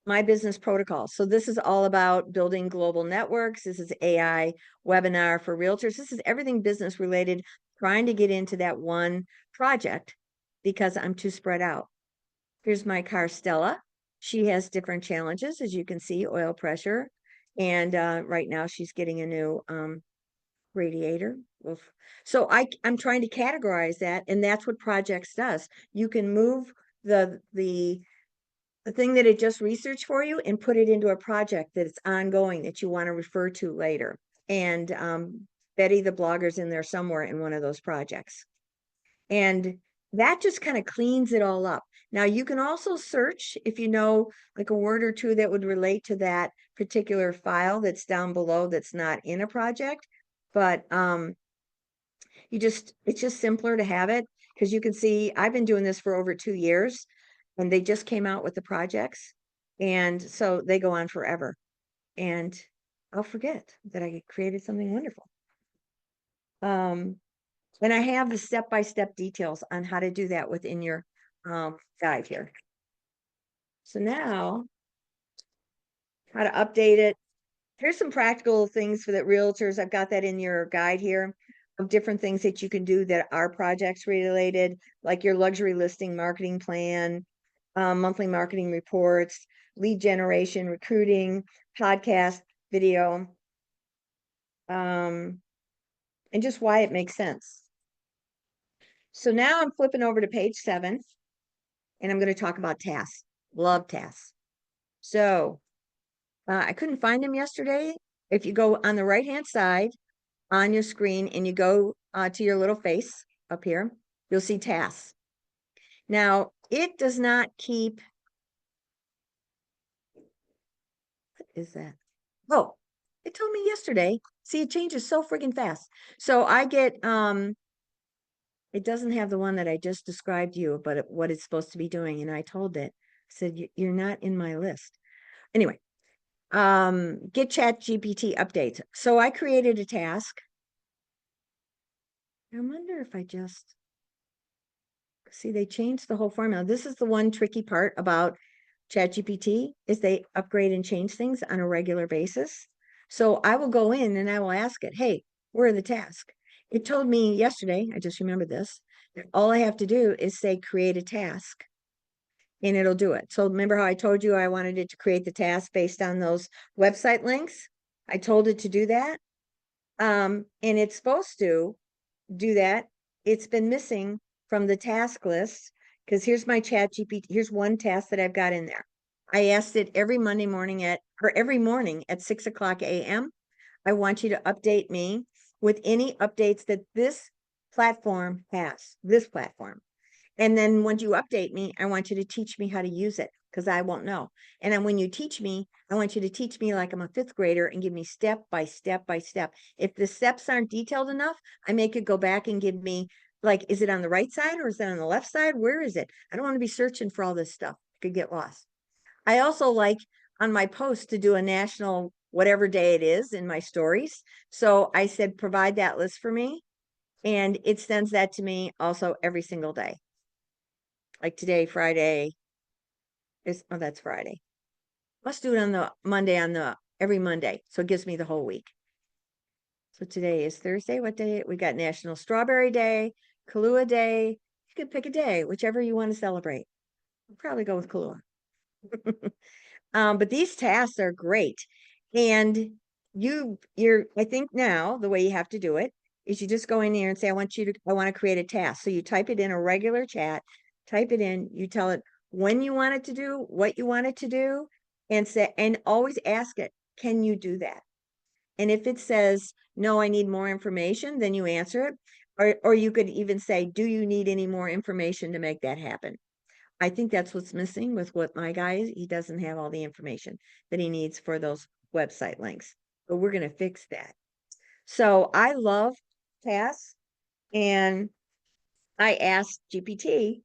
my business protocol. So this is all about building global networks. This is AI webinar for realtors. This is everything business related, trying to get into that one project because I'm too spread out. Here's my car, Stella. She has different challenges, as you can see, oil pressure. And right now she's getting a new radiator. Oof. So I'm trying to categorize that, and that's what projects does. You can move the thing that it just researched for you and put it into a project that it's ongoing that you want to refer to later. And Betty the blogger's in there somewhere in one of those projects. And that just kind of cleans it all up. Now you can also search if you know like a word or two that would relate to that particular file that's down below that's not in a project. But it's just simpler to have it because you can see I've been doing this for over 2 years and they just came out with the projects. And so they go on forever. And I'll forget that I created something wonderful. And I have the step-by-step details on how to do that within your guide here. So now, how to update it. Here's some practical things for the realtors. I've got that in your guide here of different things that you can do that are projects related, like your luxury listing marketing plan, monthly marketing reports, lead generation, recruiting, podcast, video, and just why it makes sense. So now I'm flipping over to page 7, and I'm going to talk about tasks. Love tasks. So I couldn't find them yesterday. If you go on the right-hand side on your screen and you go to your little face up here, you'll see tasks. Now, it does not keep. What is that? Oh, it told me yesterday. See, it changes so friggin' fast. So I get, it doesn't have the one that I just described to you, but what it's supposed to be doing. And I told it, I said, you're not in my list. Anyway, get ChatGPT updates. So I created a task. I wonder if I just, see, they changed the whole formula. This is the one tricky part about ChatGPT is they upgrade and change things on a regular basis. So I will go in and I will ask it, hey, where are the tasks? It told me yesterday, I just remembered this, that all I have to do is say create a task and it'll do it. So remember how I told you I wanted it to create the task based on those website links? I told it to do that. And it's supposed to do that. It's been missing from the task list because here's my ChatGPT. Here's one task that I've got in there. I asked it every morning at 6:00 a.m. I want you to update me with any updates that this platform has, this platform. And then once you update me, I want you to teach me how to use it because I won't know. And then when you teach me, I want you to teach me like I'm a fifth grader and give me step by step by step. If the steps aren't detailed enough, I make it go back and give me like, is it on the right side or is it on the left side? Where is it? I don't want to be searching for all this stuff. I could get lost. I also like on my post to do a national whatever day it is in my stories. So I said, provide that list for me. And it sends that to me also every single day. Like today, Friday is, oh, that's Friday. Let's do it on the Monday every Monday. So it gives me the whole week. So today is Thursday. What day? We got National Strawberry Day, Kahlua Day. You could pick a day, whichever you want to celebrate. I'll probably go with Kahlua. But these tasks are great. And I think now the way you have to do it is you just go in here and say, I want to create a task. So you type it in a regular chat, type it in, you tell it when you want it to do, what you want it to do, and always ask it, can you do that? And if it says, no, I need more information, then you answer it. Or you could even say, do you need any more information to make that happen? I think that's what's missing with what my guy is. He doesn't have all the information that he needs for those website links, but we're going to fix that. So I love tasks, and I asked GPT,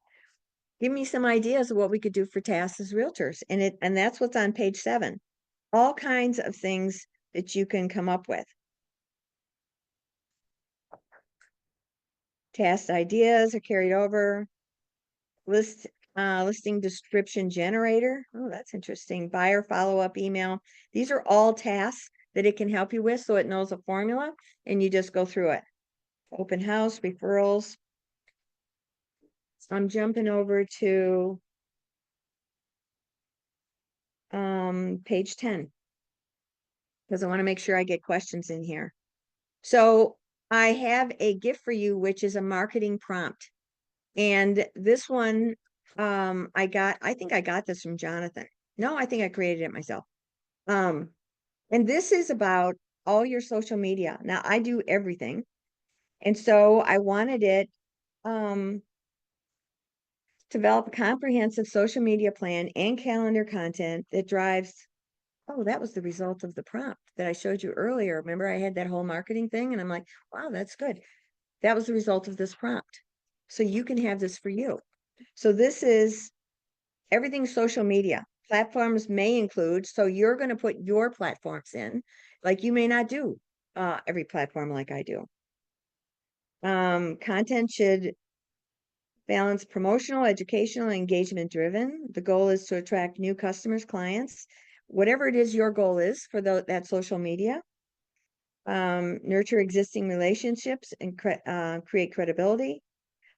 give me some ideas of what we could do for tasks as realtors. And that's what's on page 7. All kinds of things that you can come up with. Task ideas are carried over. Listing description generator. Oh, that's interesting. Buyer follow-up email. These are all tasks that it can help you with, so it knows a formula and you just go through it. Open house, referrals. I'm jumping over to page 10 because I want to make sure I get questions in here. So I have a gift for you, which is a marketing prompt. And this one, I think I got this from Jonathan. No, I think I created it myself. And this is about all your social media. Now I do everything. And so I wanted it, develop a comprehensive social media plan and calendar content that drives. Oh, that was the result of the prompt that I showed you earlier. Remember, I had that whole marketing thing and I'm like, wow, that's good. That was the result of this prompt. So you can have this for you. So this is everything social media. Platforms may include, so you're going to put your platforms in, like you may not do every platform like I do. Content should balance promotional, educational, engagement driven. The goal is to attract new customers, clients, whatever it is your goal is for that social media. Nurture existing relationships and create credibility.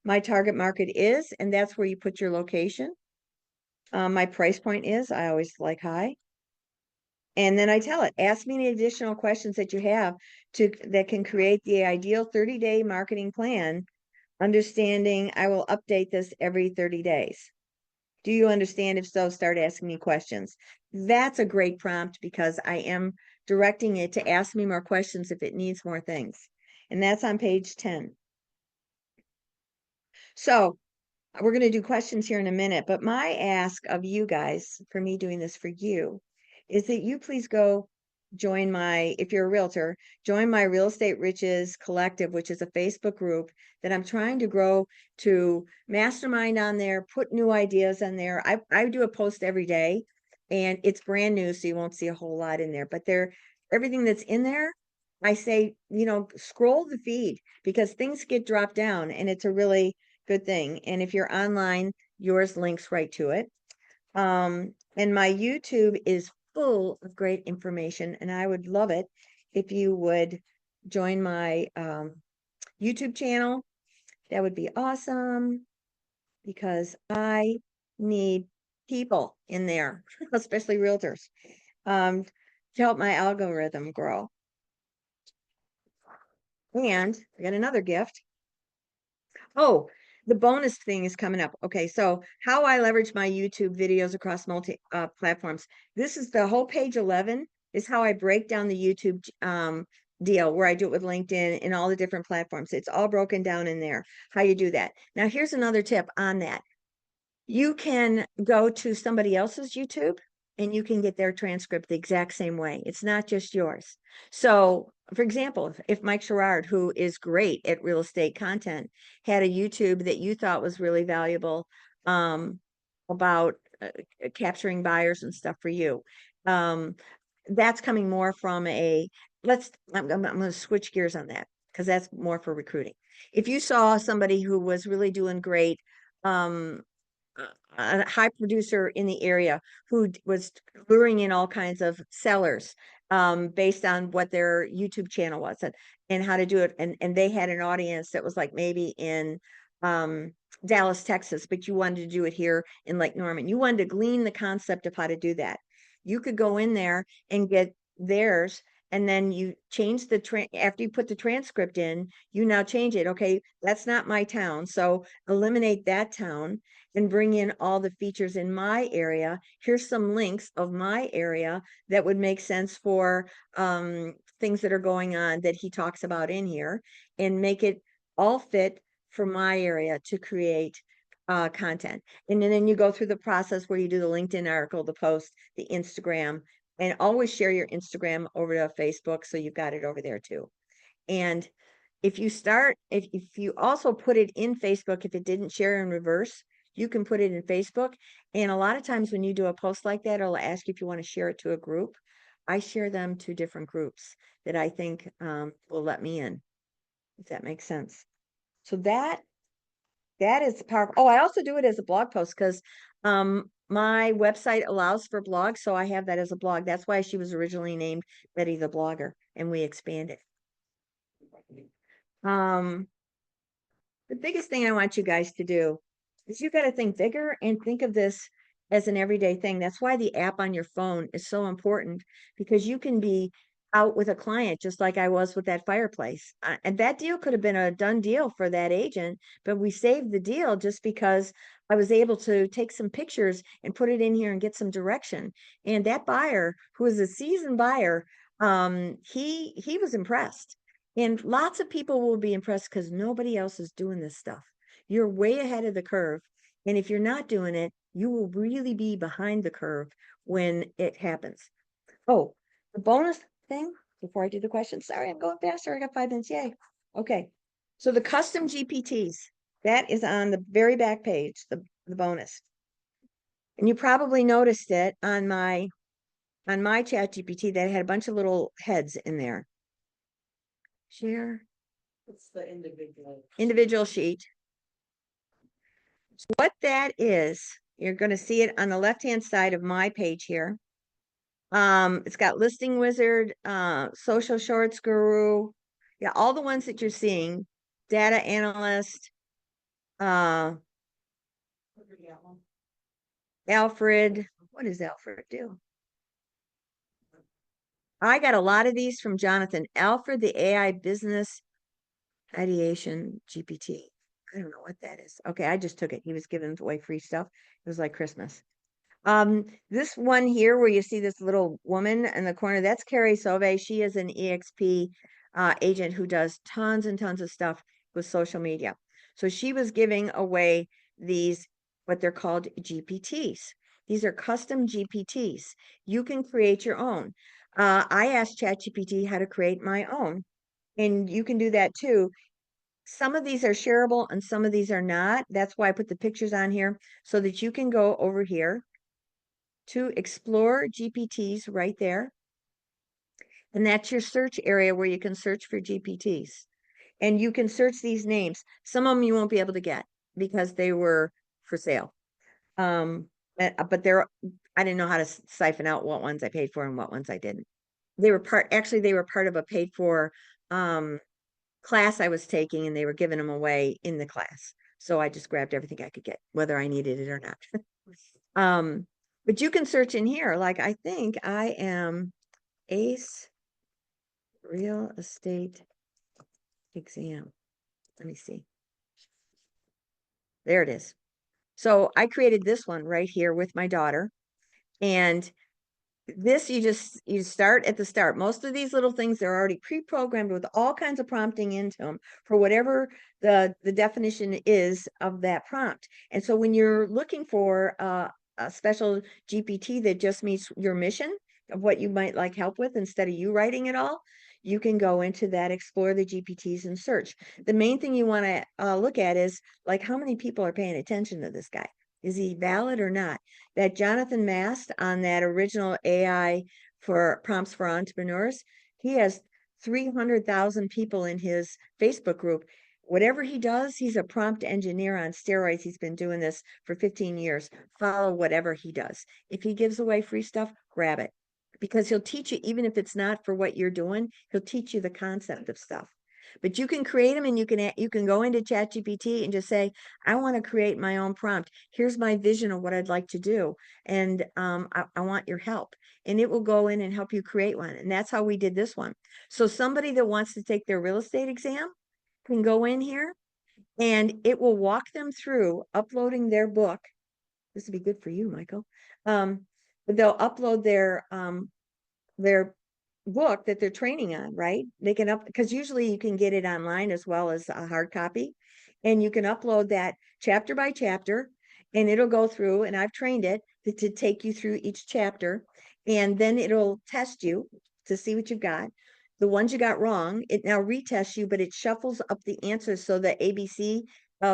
My target market is, and that's where you put your location. My price point is, I always like high. And then I tell it, ask me any additional questions that you have that can create the ideal 30-day marketing plan. Understanding, I will update this every 30 days. Do you understand? If so, start asking me questions. That's a great prompt because I am directing it to ask me more questions if it needs more things. And that's on page 10. So we're going to do questions here in a minute, but my ask of you guys, for me doing this for you, is that you please go join my, if you're a realtor, join my Real Estate Riches Collective, which is a Facebook group that I'm trying to grow to mastermind on there, put new ideas on there. I do a post every day and it's brand new, so you won't see a whole lot in there, but everything that's in there, I say, scroll the feed because things get dropped down and it's a really good thing. And if you're online, yours links right to it. And my YouTube is full of great information, and I would love it if you would join my YouTube channel. That would be awesome because I need people in there, especially realtors, to help my algorithm grow. And I got another gift. Oh, the bonus thing is coming up. Okay, so how I leverage my YouTube videos across multi platforms. This is the whole page 11 is how I break down the YouTube deal where I do it with LinkedIn and all the different platforms. It's all broken down in there, how you do that. Now, here's another tip on that. You can go to somebody else's YouTube and you can get their transcript the exact same way. It's not just yours. So, for example, if Mike Sherrard, who is great at real estate content, had a YouTube that you thought was really valuable about capturing buyers and stuff for you, that's coming more from I'm going to switch gears on that because that's more for recruiting. If you saw somebody who was really doing great, a high producer in the area who was luring in all kinds of sellers based on what their YouTube channel was and how to do it. And they had an audience that was like maybe in Dallas, Texas, but you wanted to do it here in Lake Norman. You wanted to glean the concept of how to do that. You could go in there and get theirs. And then you change after you put the transcript in, you now change it. Okay, that's not my town. So eliminate that town and bring in all the features in my area. Here's some links of my area that would make sense for things that are going on that he talks about in here and make it all fit for my area to create content. And then you go through the process where you do the LinkedIn article, the post, the Instagram, and always share your Instagram over to Facebook so you've got it over there too. And if you also put it in Facebook, if it didn't share in reverse, you can put it in Facebook. And a lot of times when you do a post like that, it'll ask you if you want to share it to a group. I share them to different groups that I think will let me in, if that makes sense. So that is powerful. Oh, I also do it as a blog post because my website allows for blogs. So I have that as a blog. That's why she was originally named Betty the Blogger, and we expanded. The biggest thing I want you guys to do is you got to think bigger and think of this as an everyday thing. That's why the app on your phone is so important because you can be out with a client just like I was with that fireplace. And that deal could have been a done deal for that agent, but we saved the deal just because I was able to take some pictures and put it in here and get some direction. And that buyer, who is a seasoned buyer, he was impressed. And lots of people will be impressed because nobody else is doing this stuff. You're way ahead of the curve. And if you're not doing it, you will really be behind the curve when it happens. Oh, the bonus thing before I do the question. Sorry, I'm going faster. I got 5 minutes. Yay. Okay. So the custom GPTs, that is on the very back page, the bonus. And you probably noticed it on my ChatGPT that had a bunch of little heads in there. Share. It's the Individual sheet. So what that is, you're going to see it on the left-hand side of my page here. It's got Listing Wizard, Social Shorts Guru. Yeah, all the ones that you're seeing. Data Analyst, Alfred. What does Alfred do? I got a lot of these from Jonathan. Alfred, the AI Business Ideation GPT. I don't know what that is. Okay, I just took it. He was giving away free stuff. It was like Christmas. This one here where you see this little woman in the corner, that's Carrie Sauve. She is an EXP agent who does tons and tons of stuff with social media. So she was giving away these, what they're called GPTs. These are custom GPTs. You can create your own. I asked ChatGPT how to create my own, and you can do that too. Some of these are shareable and some of these are not. That's why I put the pictures on here so that you can go over here to explore GPTs right there. And that's your search area where you can search for GPTs. And you can search these names. Some of them you won't be able to get because they were for sale. But I didn't know how to siphon out what ones I paid for and what ones I didn't. They were part of a paid for class I was taking, and they were giving them away in the class. So I just grabbed everything I could get, whether I needed it or not. But you can search in here. Like, I think I am ACE real estate exam. Let me see. There it is. So I created this one right here with my daughter. And this, you start at the start. Most of these little things, they're already pre-programmed with all kinds of prompting into them for whatever the definition is of that prompt. And so when you're looking for a special GPT that just meets your mission of what you might like help with, instead of you writing it all, you can go into that, explore the GPTs and search. The main thing you want to look at is, like, how many people are paying attention to this guy? Is he valid or not? That Jonathan Mast on that original AI for prompts for entrepreneurs, he has 300,000 people in his Facebook group. Whatever he does, he's a prompt engineer on steroids. He's been doing this for 15 years. Follow whatever he does. If he gives away free stuff, grab it, because he'll teach you, even if it's not for what you're doing, he'll teach you the concept of stuff. But you can create them, and you can go into ChatGPT and just say, I want to create my own prompt. Here's my vision of what I'd like to do. And I want your help. And it will go in and help you create one. And that's how we did this one. So somebody that wants to take their real estate exam can go in here, and it will walk them through uploading their book. This would be good for you, Michael. But they'll upload their book that they're training on, right? They can because usually you can get it online as well as a hard copy, and you can upload that chapter by chapter, and it'll go through, and I've trained it to take you through each chapter, and then it'll test you to see what you've got. The ones you got wrong, it now retests you, but it shuffles up the answers so the ABC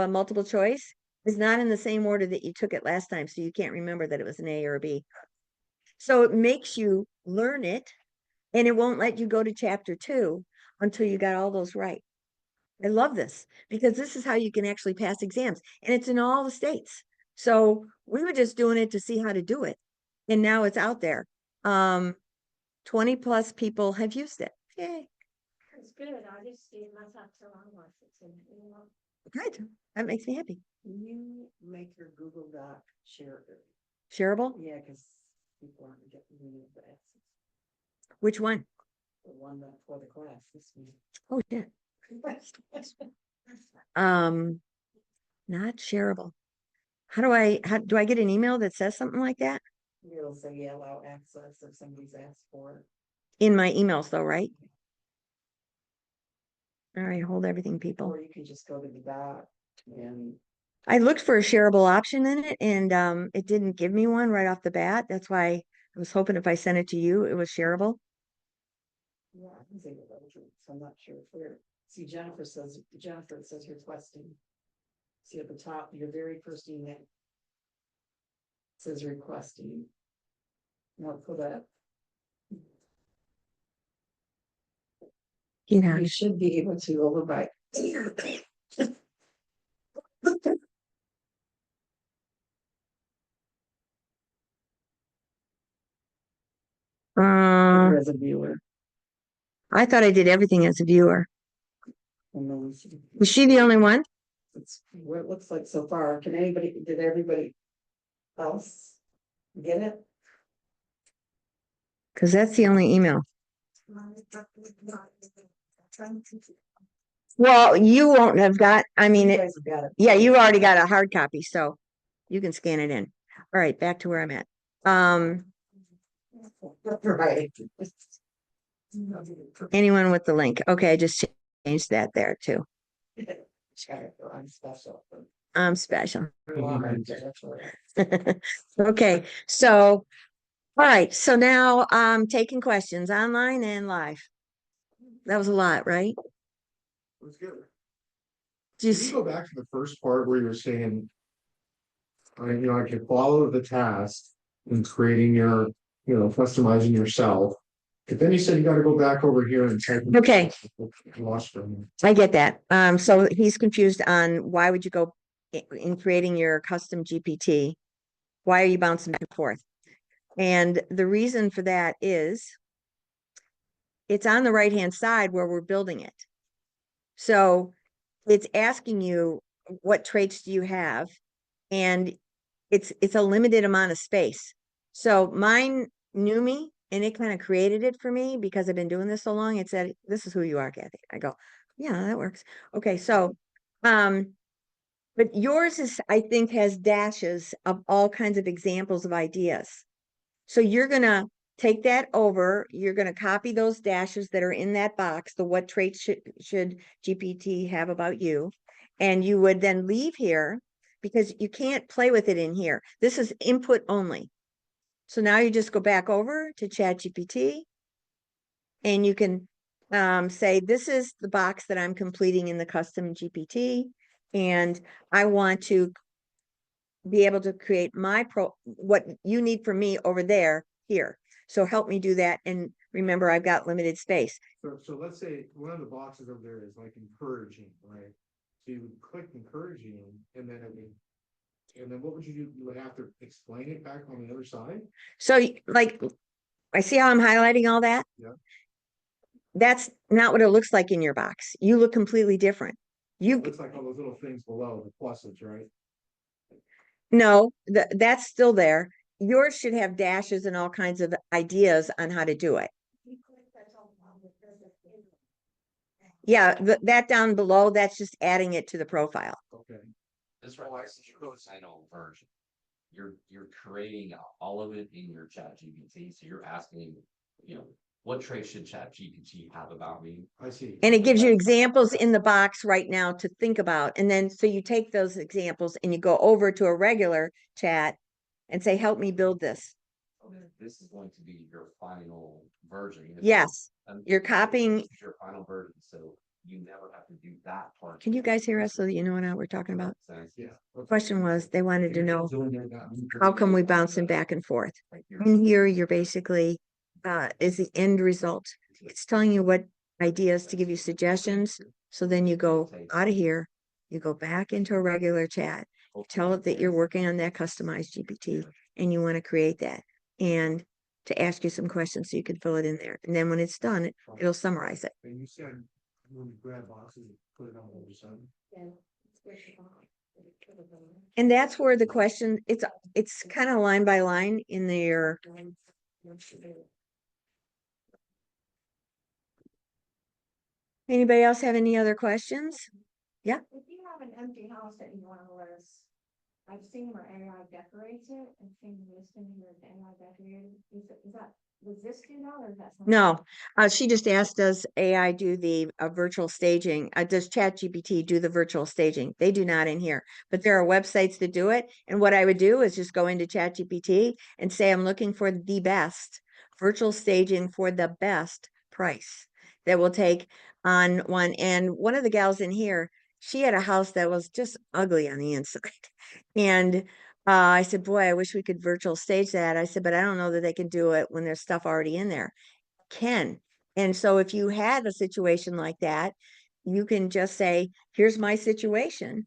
multiple choice is not in the same order that you took it last time, so you can't remember that it was an A or a B. So it makes you learn it, and it won't let you go to chapter 2 until you got all those right. I love this because this is how you can actually pass exams, and it's in all the states. So we were just doing it to see how to do it, and now it's out there. 20 plus people have used it. Yay. It's good. I just see my top so long with it. You know, Good. That makes me happy. You make your Google Doc share. Shareable? Yeah, because people aren't getting any of the access. Which one? The one that for the class this week. Oh, yeah. Not shareable. How do I get an email that says something like that? It'll say allow access if somebody's asked for it. In my emails though, right? All right, hold everything, people. Or you can just go to the doc and I looked for a shareable option in it, and it didn't give me one right off the bat. That's why I was hoping if I sent it to you, it was shareable. yeah, I can say that, so I'm not sure where. See, Jennifer it says requesting. See at the top, your very first email. It says requesting. Now for that. Yeah. You should be able to override. As a viewer. I thought I did everything as a viewer. And then we see. Was she the only one? It's what it looks like so far. Did everybody else get it? Because that's the only email. Well, you won't have got, I mean, You guys have got it. yeah, you already got a hard copy, so you can scan it in. All right, back to where I'm at. Right. Anyone with the link. Okay, I just changed that there too. I'm special. I'm special. Mhm. Okay, so, all right, so now I'm taking questions online and live. That was a lot, right? It was good. Do you Can you see? go back to the first part where you were saying, I can follow the task in creating your, customizing yourself. But then you said you gotta go back over here and type. Okay. Lost for me. I get that. So he's confused on why would you go in creating your custom GPT? Why are you bouncing back and forth? And the reason for that is it's on the right-hand side where we're building it. So it's asking you, what traits do you have? And it's a limited amount of space. So mine knew me and it kind of created it for me because I've been doing this so long. It said, this is who you are, Kathy. I go, yeah, that works. Okay, so but yours is, I think, has dashes of all kinds of examples of ideas. So you're gonna take that over, you're gonna copy those dashes that are in that box, the what traits should GPT have about you. And you would then leave here because you can't play with it in here. This is input only. So now you just go back over to ChatGPT and you can say, this is the box that I'm completing in the custom GPT. And I want to be able to create what you need from me over there, here. So help me do that. And remember, I've got limited space. So let's say one of the boxes over there is like encouraging, right? So you would click encouraging and then what would you do? You would have to explain it back on the other side? So like, I see how I'm highlighting all that. Yeah. That's not what it looks like in your box. You look completely different. It looks like all those little things below, the pluses, right? No, that's still there. Yours should have dashes and all kinds of ideas on how to do it. Yeah, that down below, that's just adding it to the profile. Okay. This requires your final version. You're creating all of it in your chat GPT. So you're asking, what traits should chat GPT have about me? I see. And it gives you examples in the box right now to think about. And then, so you take those examples and you go over to a regular chat and say, help me build this. This is going to be your final version. Yes, And you're copying. this is your final version. So you never have to do that part. Can you guys hear us so that you know what we're talking about? Yeah. Okay. Question was, they wanted to know, Doing it now. how come we bouncing back and forth? In here, you're basically, is the end result. It's telling you what ideas to give you suggestions. So then you go out of here, you go back into a regular chat, tell it that you're working on that customized GPT and you want to create that and to ask you some questions so you can fill it in there. And then when it's done, it'll summarize it. And you said when you grab boxes, you put it on the other side. And that's where the question, it's kind of line by line in their. Anybody else have any other questions? If you have an empty house that you wanna list, I've seen where AI decorates it and seen listing where AI decorated, is that, does this do that or is that? something No, else? she just asked, does AI do the virtual staging? Does ChatGPT do the virtual staging? They do not in here, but there are websites that do it. And what I would do is just go into ChatGPT and say, I'm looking for the best virtual staging for the best price that will take on one. And one of the gals in here, she had a house that was just ugly on the inside. And I said, boy, I wish we could virtual stage that. I said, but I don't know that they can do it when there's stuff already in there. Can. And so if you had a situation like that, you can just say, here's my situation.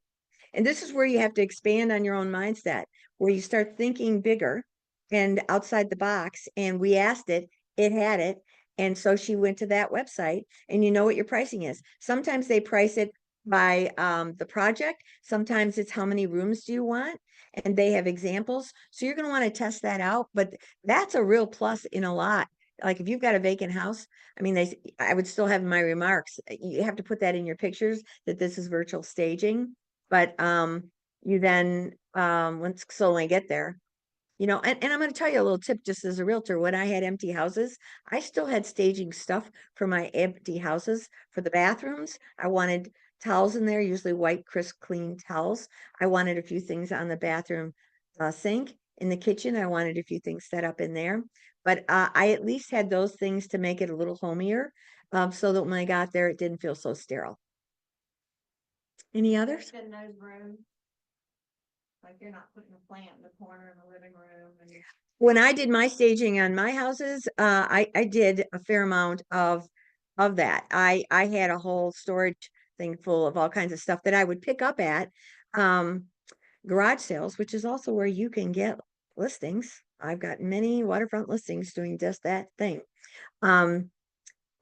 And this is where you have to expand on your own mindset, where you start thinking bigger and outside the box. And we asked it, it had it. And so she went to that website and you know what your pricing is. Sometimes they price it by the project. Sometimes it's how many rooms do you want? And they have examples. So you're going to want to test that out. But that's a real plus in a lot. Like if you've got a vacant house, I mean, I would still have in my remarks, you have to put that in your pictures that this is virtual staging. But you then once I get there, and I'm going to tell you a little tip just as a realtor. When I had empty houses, I still had staging stuff for my empty houses for the bathrooms. I wanted towels in there, usually white, crisp, clean towels. I wanted a few things on the bathroom sink. In the kitchen, I wanted a few things set up in there. But I at least had those things to make it a little homier, so that when I got there, it didn't feel so sterile. Any others? In those rooms. Like you're not putting a plant in the corner in the living room and. When I did my staging on my houses, I did a fair amount of that. I had a whole storage thing full of all kinds of stuff that I would pick up at garage sales, which is also where you can get listings. I've got many waterfront listings doing just that thing.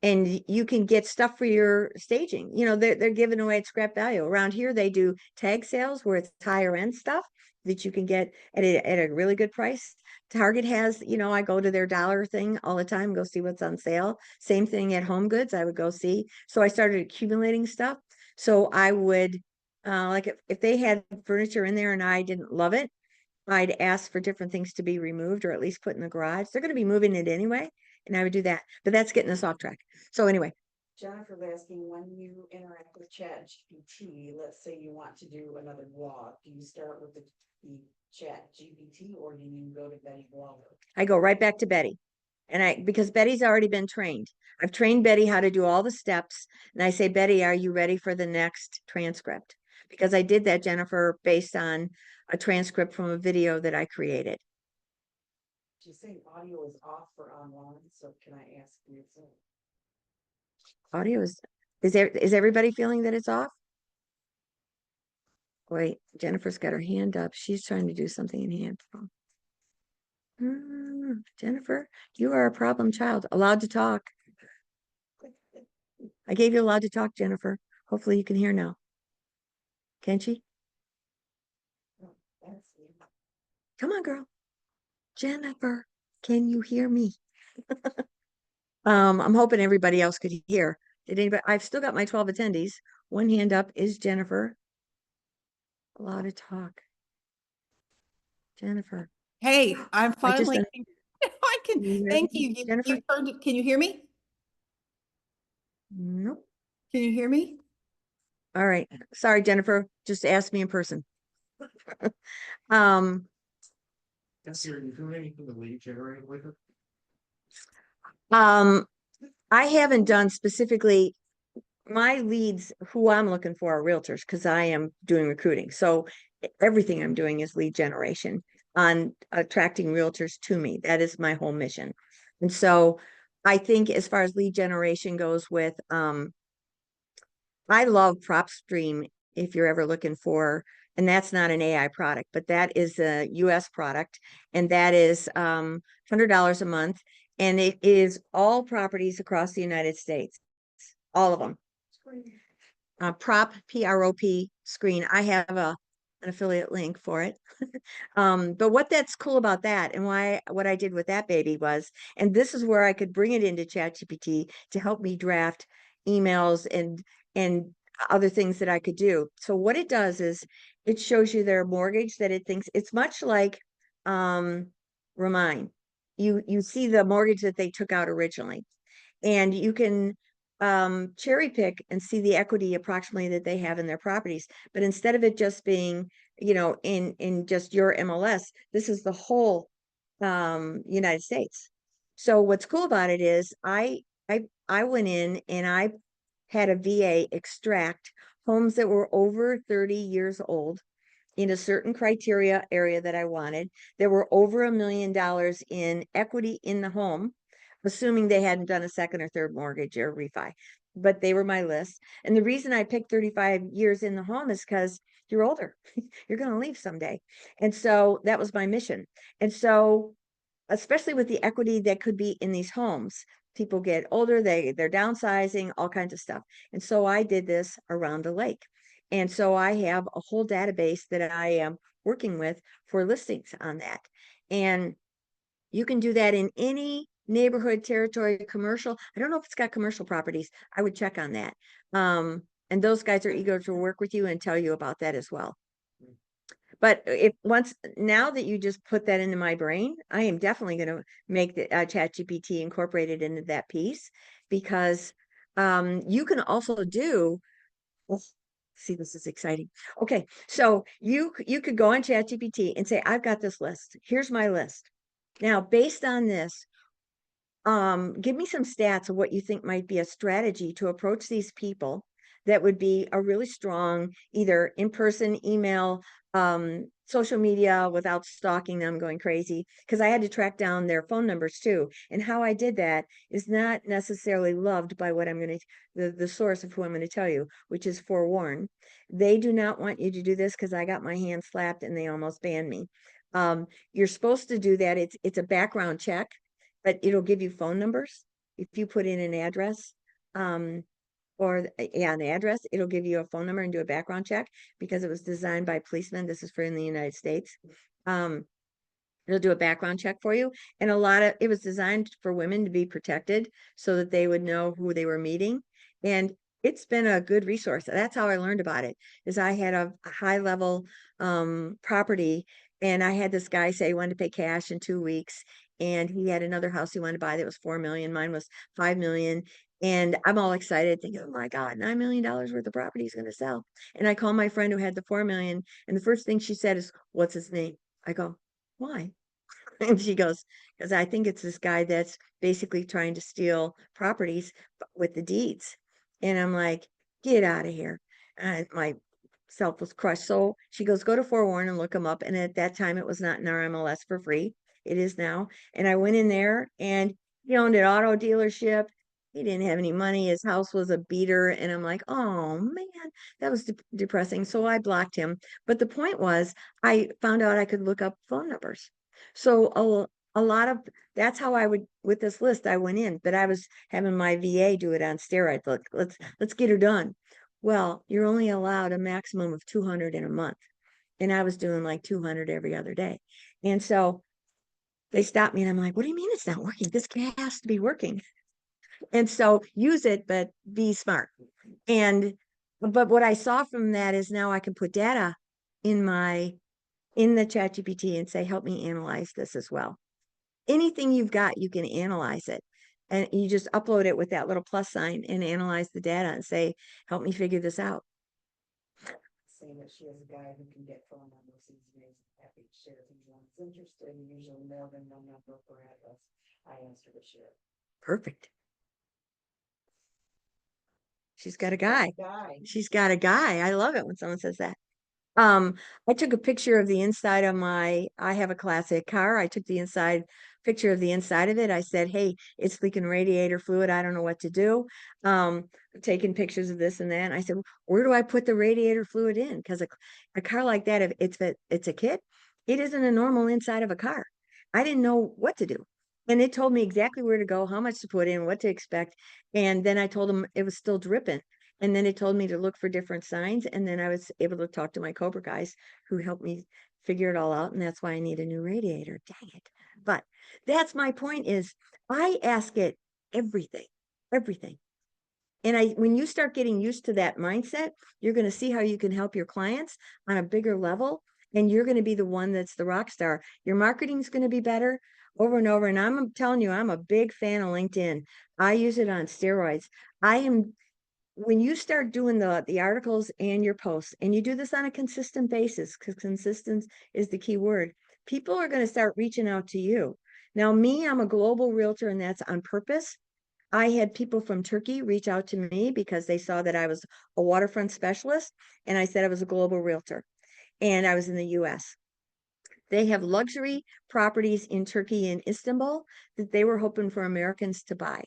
And you can get stuff for your staging. You know, they're giving away at scrap value. Around here, they do tag sales where it's higher end stuff that you can get at a really good price. Target has, you know, I go to their dollar thing all the time, go see what's on sale. Same thing at Home Goods, I would go see. So I started accumulating stuff. So I would, like if they had furniture in there and I didn't love it, I'd ask for different things to be removed or at least put in the garage. They're going to be moving it anyway. And I would do that, but that's getting us off track. So anyway, Jennifer's asking, when you interact with ChatGPT, let's say you want to do another blog, do you start with the ChatGPT or do you go to Betty Blogger? I go right back to Betty. And because Betty's already been trained. I've trained Betty how to do all the steps. And I say, Betty, are you ready for the next transcript? Because I did that, Jennifer, based on a transcript from a video that I created. She's saying audio is off for online, so can I ask you? Audio is everybody feeling that it's off? Wait, Jennifer's got her hand up. She's trying to do something in hand. Jennifer, you are a problem child, allowed to talk. I gave you allowed to talk, Jennifer. Hopefully you can hear now. Can she? Come on, girl. Jennifer, can you hear me? I'm hoping everybody else could hear. Did anybody? I've still got my 12 attendees. One hand up is Jennifer. Allowed to talk. Jennifer. Hey, I'm I just finally, I Can you can, hear thank me, you. Jennifer? You turned it. Can you hear me? Nope. Can you hear me? All right. Sorry, Jennifer. Just ask me in person. Um, Yes, are you doing anything to lead generate with it? I haven't done specifically my leads, who I'm looking for are realtors because I am doing recruiting. So everything I'm doing is lead generation on attracting realtors to me. That is my whole mission. And so I think as far as lead generation goes with, I love PropStream if you're ever looking for, and that's not an AI product, but that is a US product. And that is $100 a month. And it is all properties across the United States, all of them. PROP screen. I have an affiliate link for it. But what that's cool about that and what I did with that baby was, and this is where I could bring it into ChatGPT to help me draft emails and other things that I could do. So what it does is it shows you their mortgage that it thinks it's much like Remind. You see the mortgage that they took out originally, and you can cherry pick and see the equity approximately that they have in their properties. But instead of it just being, you know, in just your MLS, this is the whole United States. So what's cool about it is I went in and I had a VA extract homes that were over 30 years old in a certain criteria area that I wanted. There were over $1 million in equity in the home, assuming they hadn't done a second or third mortgage or refi, but they were my list. And the reason I picked 35 years in the home is because you're older, you're going to leave someday. And so that was my mission. And so, especially with the equity that could be in these homes, people get older, they're downsizing, all kinds of stuff. And so I did this around the lake. And so I have a whole database that I am working with for listings on that. And you can do that in any neighborhood, territory, commercial. I don't know if it's got commercial properties. I would check on that. And those guys are eager to work with you and tell you about that as well. But now that you just put that into my brain, I am definitely going to make the ChatGPT incorporated into that piece, because you can also do See, this is exciting. Okay, so you could go on ChatGPT and say, I've got this list. Here's my list. Now, based on this, give me some stats of what you think might be a strategy to approach these people that would be a really strong either in-person, email, social media without stalking them, going crazy. Because I had to track down their phone numbers too. And how I did that is not necessarily loved by what I'm going to, the source of who I'm going to tell you, which is Forewarn. They do not want you to do this because I got my hand slapped and they almost banned me. You're supposed to do that. It's a background check, but it'll give you phone numbers. If you put in an address, yeah, an address, it'll give you a phone number and do a background check because it was designed by policemen. This is for in the United States. It'll do a background check for you. And it was designed for women to be protected so that they would know who they were meeting. And it's been a good resource. That's how I learned about it, is I had a high level property and I had this guy say he wanted to pay cash in 2 weeks. And he had another house he wanted to buy that was 4 million. Mine was 5 million. And I'm all excited thinking, oh my God, $9 million worth of property is going to sell. And I call my friend who had the 4 million. And the first thing she said is, what's his name? I go, why? And she goes, because I think it's this guy that's basically trying to steal properties with the deeds. And I'm like, get out of here. And my self was crushed. So she goes, go to Forewarn and look him up. And at that time, it was not in our MLS for free. It is now. And I went in there and he owned an auto dealership. He didn't have any money. His house was a beater. And I'm like, oh man, that was depressing. So I blocked him. But the point was, I found out I could look up phone numbers. So a lot of that's how I would with this list I went in, but I was having my VA do it on steroids. Look, let's get her done. Well, you're only allowed a maximum of 200 in a month. And I was doing like 200 every other day. And so they stopped me and I'm like, what do you mean it's not working? This has to be working. And so use it, but be smart. But what I saw from that is now I can put data in the ChatGPT and say, help me analyze this as well. Anything you've got, you can analyze it. And you just upload it with that little plus sign and analyze the data and say, help me figure this out. Saying that she has a guy who can get phone numbers, he's amazing, happy to share if anyone's interested, usually mail them no number for address. I asked her to share. Perfect. She's got a guy. Guy. She's got a guy. I love it when someone says that. I took a picture of the inside of I have a classic car. I took the picture of the inside of it. I said, hey, it's leaking radiator fluid. I don't know what to do. Taking pictures of this and that. And I said, where do I put the radiator fluid in? Because a car like that, if it's a kit, it isn't a normal inside of a car. I didn't know what to do. And it told me exactly where to go, how much to put in, what to expect. And then I told them it was still dripping. And then it told me to look for different signs. And then I was able to talk to my Cobra guys who helped me figure it all out. And that's why I need a new radiator. Dang it. But that's my point is I ask it everything, everything. And when you start getting used to that mindset, you're going to see how you can help your clients on a bigger level. And you're going to be the one that's the rock star. Your marketing is going to be better over and over. And I'm telling you, I'm a big fan of LinkedIn. I use it on steroids. When you start doing the articles and your posts, and you do this on a consistent basis, because consistent is the key word, people are going to start reaching out to you. Now, I'm a global realtor, and that's on purpose. I had people from Turkey reach out to me because they saw that I was a waterfront specialist, and I said I was a global realtor, and I was in the US. They have luxury properties in Turkey and Istanbul that they were hoping for Americans to buy.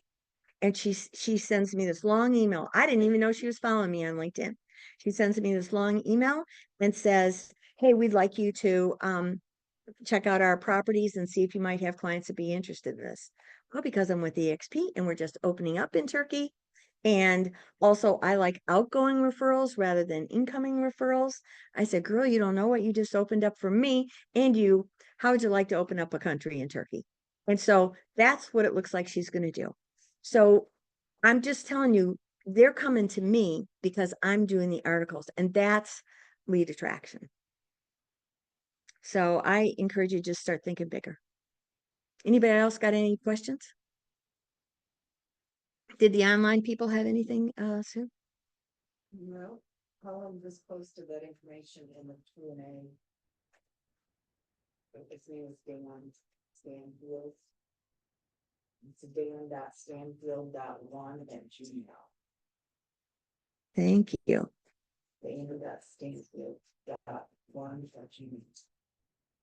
And she sends me this long email. I didn't even know she was following me on LinkedIn. She sends me this long email and says, hey, we'd like you to check out our properties and see if you might have clients that be interested in this. Well, because I'm with EXP and we're just opening up in Turkey. And also I like outgoing referrals rather than incoming referrals. I said, girl, you don't know what you just opened up for me and you. How would you like to open up a country in Turkey? And so that's what it looks like she's going to do. So I'm just telling you, they're coming to me because I'm doing the articles, and that's lead attraction. So I encourage you to just start thinking bigger. Anybody else got any questions? Did the online people have anything, Sue? No, Helen just posted that information in the Q&A. His name is Dan Stanfield. It's Dan.Stanfield.1@gmail. Thank you. Dan.Stanfield.1@gmail.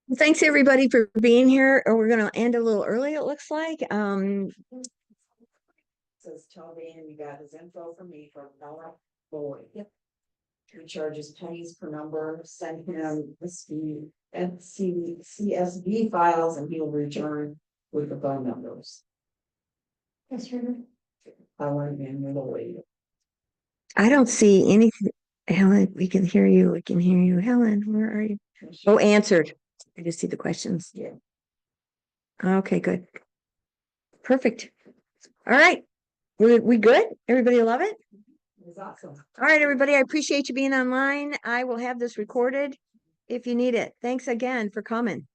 Well, thanks everybody for being here. We're going to end a little early, it looks like. Says tell Dan you got his info from me from Ella Boyd. Yep. He charges pennies per number, send him the CSV files and he'll return with the phone numbers. Yes, sir. I want to be in the way. I don't see anything. Helen, we can hear you. We can hear you. Helen, where are you? Oh, answered. I just see the questions. Yeah. Okay, good. Perfect. All right. We good? Everybody love it? It was awesome. All right, everybody. I appreciate you being online. I will have this recorded if you need it. Thanks again for coming.